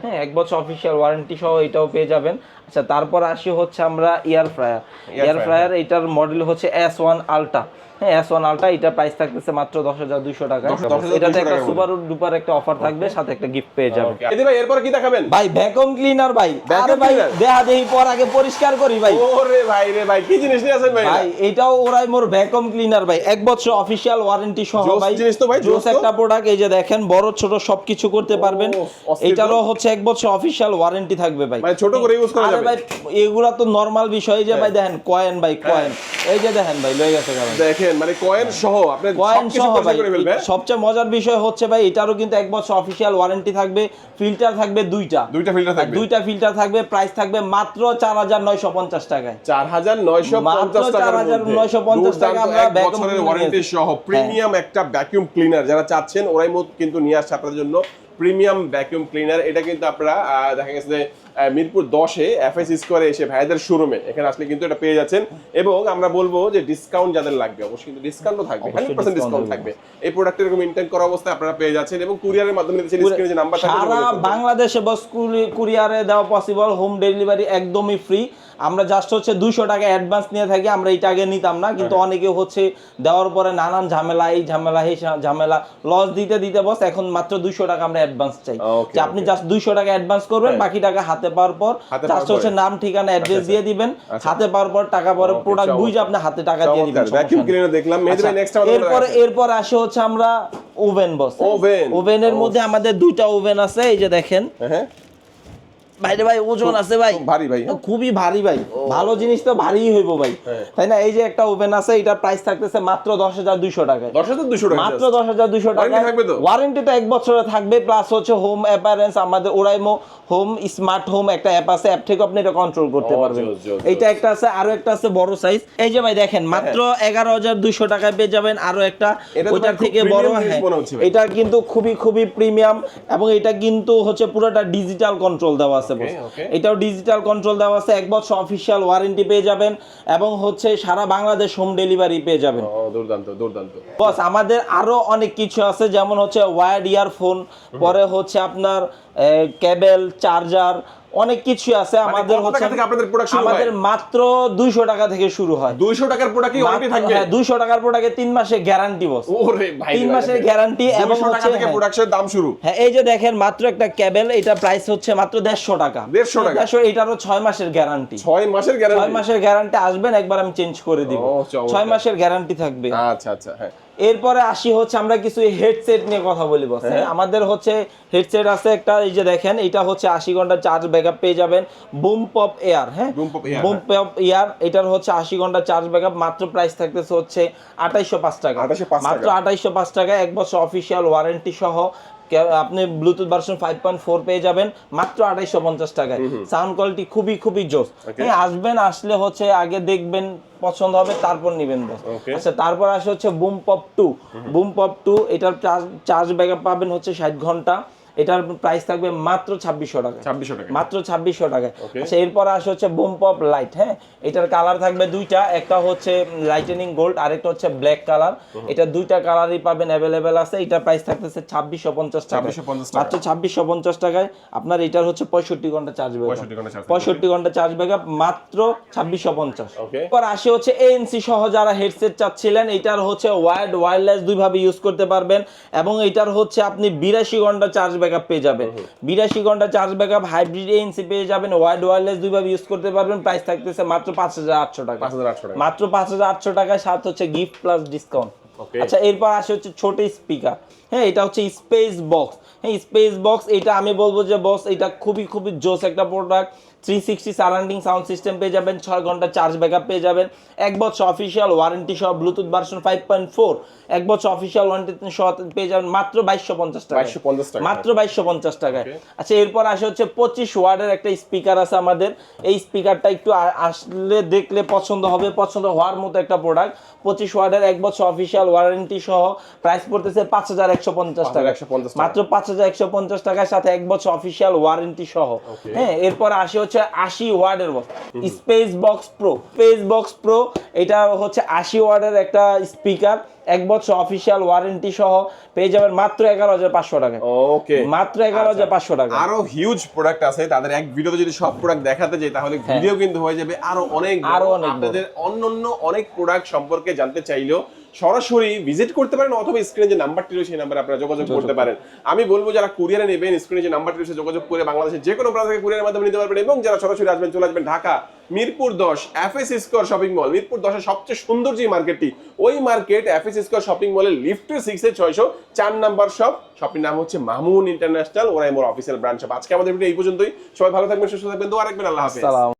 হ্যাঁ, 1 বছর অফিসিয়াল ওয়ারেন্টি সহ এটাও পেয়ে যাবেন। আচ্ছা, তারপর আসি হচ্ছে আমরা এয়ার ফ্রায়ার। এটার মডেল হচ্ছে S1 আলট্রা। হ্যাঁ S1 আলট্রা, এটা প্রাইস থাকতেছে মাত্র 10,200 টাকা। 10,200 এটাতে একটা টাকার সুপার ডুপার একটা অফার থাকবে, সাথে একটা গিফট পেয়ে যাবেন। এদি ভাই এরপর কি দেখাবেন? ভাই ভ্যাকুয়াম ক্লিনার ভাই, Vacuum আরে ভাই cleaner? দেহা দেহি পর আগে পরিষ্কার করি ভাই। ওরে ভাই রে ভাই, কি জিনিস নিয়ে আছেন ভাই? ভাই এটাও ওরাইমোর ভ্যাকুয়াম ক্লিনার ভাই, 1 বছর অফিশিয়াল ওয়ারেন্টি সহ জোস ভাই। জিনিস তো ভাই, জোস জোস তো। একটা প্রোডাক্ট, এই যে দেখেন বড় ছোট সবকিছু করতে পারবেন। অস্থির তো। এটারও হচ্ছে 1 বছর অফিশিয়াল ওয়ারেন্টি থাকবে ভাই। মানে ছোট করে ইউজ করা আরে যাবে। ভাই এগুলা তো নরমাল বিষয়, যে ভাই দেখেন কয়েন ভাই কয়েন, এই যে দেখেন ভাই লয়ে গেছে কারণ দেখেন মানে কয়েন সহ আপনি কয়েন সবকিছু সহ পরিষ্কার ভাই। করে ফেলবে। সবচেয়ে মজার বিষয় হচ্ছে ভাই এটারও কিন্তু 1 বছর অফিশিয়াল ওয়ারেন্টি থাকবে, ফিল্টার থাকবে দুইটা ফিল্টার থাকবে। দুইটা ফিল্টার থাকবে, প্রাইস থাকবে মাত্র 4,950 টাকায়। 4,950 টাকার মধ্যে 4,950 টাকা আমরা এক vacuum বছরের cleaner ওয়ারেন্টি নিয়েছি। সহ প্রিমিয়াম একটা ভ্যাকুয়াম ক্লিনার যারা চাচ্ছেন, ওরাইমো কিন্তু নিয়ে আসছে আপনাদের জন্য প্রিমিয়াম ভ্যাকুয়াম ক্লিনার। এটা কিন্তু আপনারা দেখা গেছে যে মিরপুর 10-এ এফএস স্কোয়ারে এসে ভাইদের শোরুমে এখানে আসলে কিন্তু এটা পেয়ে যাচ্ছেন। এবং আমরা বলবো যে ডিসকাউন্ট যাদের লাগবে অবশ্যই কিন্তু ডিসকাউন্টও থাকবে, 100% ডিসকাউন্ট থাকবে। এই প্রোডাক্টের এরকম মেইনটেইন করা অবস্থায় আপনারা পেয়ে যাচ্ছেন এবং কুরিয়ারের মাধ্যমে নিচ্ছেন। স্ক্রিনে যে নাম্বার থাকবে সারা বাংলাদেশে বস কুরিয়ারে দেওয়া পসিবল, হোম ডেলিভারি একদমই ফ্রি। আমরা জাস্ট হচ্ছে 200 টাকা অ্যাডভান্স নিয়ে থাকি, আমরা এটা আগে নিতাম না, কিন্তু অনেকে হচ্ছে দেওয়ার পরে নানান ঝামেলা, এই ঝামেলা এই ঝামেলা লস দিতে দিতে বস এখন মাত্র 200 টাকা আমরা অ্যাডভান্স চাই। যে আপনি জাস্ট 200 টাকা অ্যাডভান্স করবেন, বাকি টাকা হাতে পাওয়ার পর জাস্ট হচ্ছে নাম ঠিকানা অ্যাড্রেস দিয়ে দিবেন, হাতে পাওয়ার পর টাকা পরে প্রোডাক্ট বুঝে আপনি হাতে টাকা দিয়ে দিবেন। ভ্যাকুয়াম ক্লিনার দেখলাম। নেক্সট এরপর আসে হচ্ছে আমরা ওভেন বস। ওভেনের মধ্যে আমাদের দুইটা ওভেন আছে, এই যে দেখেন। হ্যাঁ ভাইরে ভাই ওজন আছে ভাই, ভারী ভাই, খুবই ভারী ভাই। ভালো জিনিস তো ভারীই হইব ভাই, তাই না? এই যে একটা ওভেন আছে, এটার প্রাইস থাকতেছে মাত্র 10,200 টাকায়। 10,200 টাকা মাত্র 10,200 টাকা। ওয়ারেন্টি থাকবে তো? ওয়ারেন্টি তো 1 বছরের থাকবে, প্লাস হচ্ছে হোম অ্যাপারেন্স আমাদের ওরাইমো হোম স্মার্ট হোম একটা অ্যাপ আছে, অ্যাপ থেকে আপনি এটা কন্ট্রোল করতে পারবেন। এইটা একটা আছে, আরো একটা আছে বড় সাইজ। এই যে ভাই দেখেন মাত্র 11,200 টাকায় পেয়ে যাবেন আরো একটা ওটার থেকে বড়। এটা কিন্তু খুবই খুবই প্রিমিয়াম, এবং এটা কিন্তু হচ্ছে পুরোটা ডিজিটাল কন্ট্রোল দেওয়া আছে বস। এটাও ডিজিটাল কন্ট্রোল দেওয়া আছে, 1 বছর অফিশিয়াল ওয়ারেন্টি পেয়ে যাবেন, এবং হচ্ছে সারা বাংলাদেশ হোম ডেলিভারি পেয়ে যাবেন। দুর্দান্ত দুর্দান্ত বস। আমাদের আরো অনেক কিছু আছে, যেমন হচ্ছে ওয়্যার্ড ইয়ারফোন, পরে হচ্ছে আপনার কেবল, চার্জার, অনেক কিছু আছে আমাদের। হচ্ছে আমাদের মাত্র 200 টাকা থেকে শুরু হয়। 200 টাকার প্রোডাক্ট কি ওয়ারেন্টি থাকবে? হ্যাঁ 200 টাকার প্রোডাক্টে 3 মাসের গ্যারান্টি বস। ওরে ভাই 3 মাসের গ্যারান্টি, এবং 200 টাকা হচ্ছে থেকে প্রোডাক্টের দাম শুরু। হ্যাঁ এই যে দেখেন মাত্র একটা কেবল, এটা প্রাইস হচ্ছে মাত্র 150 টাকা। 150 টাকা। এটারও 6 মাসের গ্যারান্টি। 6 মাসের গ্যারান্টি? 6 মাসের গ্যারান্টি আসবেন একবার আমি চেঞ্জ করে দিব। 6 মাসের গ্যারান্টি থাকবে। আচ্ছা আচ্ছা হ্যাঁ। এরপরে আসি হচ্ছে আমরা কিছু হেডসেট নিয়ে কথা বলি বস। আমাদের হচ্ছে হেডসেট আছে একটা, এই যে দেখেন এটা হচ্ছে 80 ঘন্টা চার্জ ব্যাকআপ পেয়ে যাবেন, বুম পপ এয়ার। হ্যাঁ বুম পপ এয়ার, এটার হচ্ছে 80 ঘন্টা চার্জ ব্যাকআপ। মাত্র প্রাইস থাকতেছে হচ্ছে 2805 টাকা। মাত্র 2805 টাকা, 1 বছর অফিশিয়াল ওয়ারেন্টি সহ। আপনি ব্লুটুথ ভার্সন 5.4 পেয়ে যাবেন মাত্র 2850 টাকায়। সাউন্ড কোয়ালিটি খুবই খুবই জোস। আসবেন, আসলে হচ্ছে আগে দেখবেন, পছন্দ হবে, তারপর নিবেন বস। আচ্ছা তারপর আসে হচ্ছে বুম পপ 2। বুম পপ 2 এটার চার্জ ব্যাকআপ পাবেন হচ্ছে 60 ঘন্টা। এটার প্রাইস থাকবে মাত্র 2600 টাকা। 2600 টাকা, মাত্র 2600 টাকায়। আচ্ছা এরপর আসে হচ্ছে বুম পপ লাইট। হ্যাঁ এটার কালার থাকবে দুইটা, একটা হচ্ছে লাইটেনিং গোল্ড, আরেকটা হচ্ছে ব্ল্যাক কালার। এটা দুইটা কালারই পাবেন, অ্যাভেলেবেল আছে। এটা প্রাইস থাকতেছে 2650 টাকা। মাত্র 2650 টাকায় আপনার এটার হচ্ছে 65 ঘন্টা চার্জ ব্যাকআপ। 65 ঘন্টা চার্জ ব্যাকআপ মাত্র 2650। এরপর আসে হচ্ছে ANC সহ যারা হেডসেট চাচ্ছিলেন, এটার হচ্ছে ওয়্যার্ড ওয়্যারলেস দুই ভাবে ইউজ করতে পারবেন, এবং এটার হচ্ছে আপনি 82 ঘন্টা চার্জ ব্যাকআপ পেয়ে যাবেন। 82 ঘন্টা চার্জ ব্যাকআপ, হাইব্রিড ANC পেয়ে যাবেন, ওয়্যার্ড ওয়্যারলেস দুই ভাবে ইউজ করতে পারবেন। প্রাইস থাকতেছে মাত্র 5800 টাকা। মাত্র 5800 টাকায়, সাথে হচ্ছে গিফট প্লাস ডিসকাউন্ট। আচ্ছা এরপর আসে হচ্ছে ছোট স্পিকার। হ্যাঁ এটা হচ্ছে স্পেস বক্স। হ্যাঁ স্পেস বক্স, এটা আমি বলবো যে বস এটা খুবই খুবই জোস একটা প্রোডাক্ট। 360 সারাউন্ডিং সাউন্ড সিস্টেম পেয়ে যাবেন, 6 ঘন্টা চার্জ ব্যাকআপ পেয়ে যাবেন, 1 বছর অফিশিয়াল ওয়ারেন্টি সহ, ব্লুটুথ ভার্সন 5.4, 1 বছর অফিশিয়াল ওয়ারেন্টি সহ পেয়ে যাবেন মাত্র 2250 টাকা। মাত্র 2250 টাকায়। আচ্ছা এরপর আসে হচ্ছে 25 ওয়াটের একটা স্পিকার আছে আমাদের। এই স্পিকারটা একটু আসলে দেখলে পছন্দ হবে, পছন্দ হওয়ার মতো একটা প্রোডাক্ট। 25 ওয়াটের, 1 বছর অফিশিয়াল ওয়ারেন্টি সহ, প্রাইস পড়তেছে 5150 টাকা। মাত্র 5150 টাকার সাথে 1 বছর অফিশিয়াল ওয়ারেন্টি সহ। হ্যাঁ এরপর আসে হচ্ছে 80 ওয়াটের box, space box pro. Space box pro এটা হচ্ছে 80 ওয়াটের একটা স্পিকার, 1 বছর অফিশিয়াল ওয়ারেন্টি সহ পেয়ে যাবেন মাত্র 11,500 টাকা। ওকে মাত্র 11,500 টাকা। আরো হিউজ প্রোডাক্ট আছে, তাদের এক ভিডিওতে যদি সব প্রোডাক্ট দেখাতে যাই তাহলে ভিডিও কিন্তু হয়ে যাবে আরো অনেক। আপনাদের অন্যান্য অনেক প্রোডাক্ট সম্পর্কে জানতে চাইলেও সরাসরি ভিজিট করতে পারেন অথবা স্ক্রিনে যে নাম্বারটি রয়েছে সেই নাম্বারে আপনারা যোগাযোগ করতে পারেন। আমি বলবো যারা কুরিয়ারে নেবেন স্ক্রিনে যে নাম্বারটি রয়েছে যোগাযোগ করে বাংলাদেশের যে কোনো প্রান্ত থেকে কুরিয়ারের মাধ্যমে নিতে পারবেন, এবং যারা সরাসরি আসবেন চলে আসবেন Dhaka Mirpur 10 FS square shopping mall. Mirpur 10 এর সবচেয়ে সুন্দর যে মার্কেটটি, ওই মার্কেট এফএস স্কয়ার শপিং মলের লিফট 6 এ 604 নাম্বার শপ। শপটির নাম হচ্ছে মামুন ইন্টারন্যাশনাল ওরাইমোর অফিসিয়াল ব্রাঞ্চ শপ। আজকে আমাদের ভিডিও এই পর্যন্তই। সবাই ভালো থাকবেন, সুস্থ থাকবেন, দোয়া রাখবেন। আল্লাহ হাফেজ।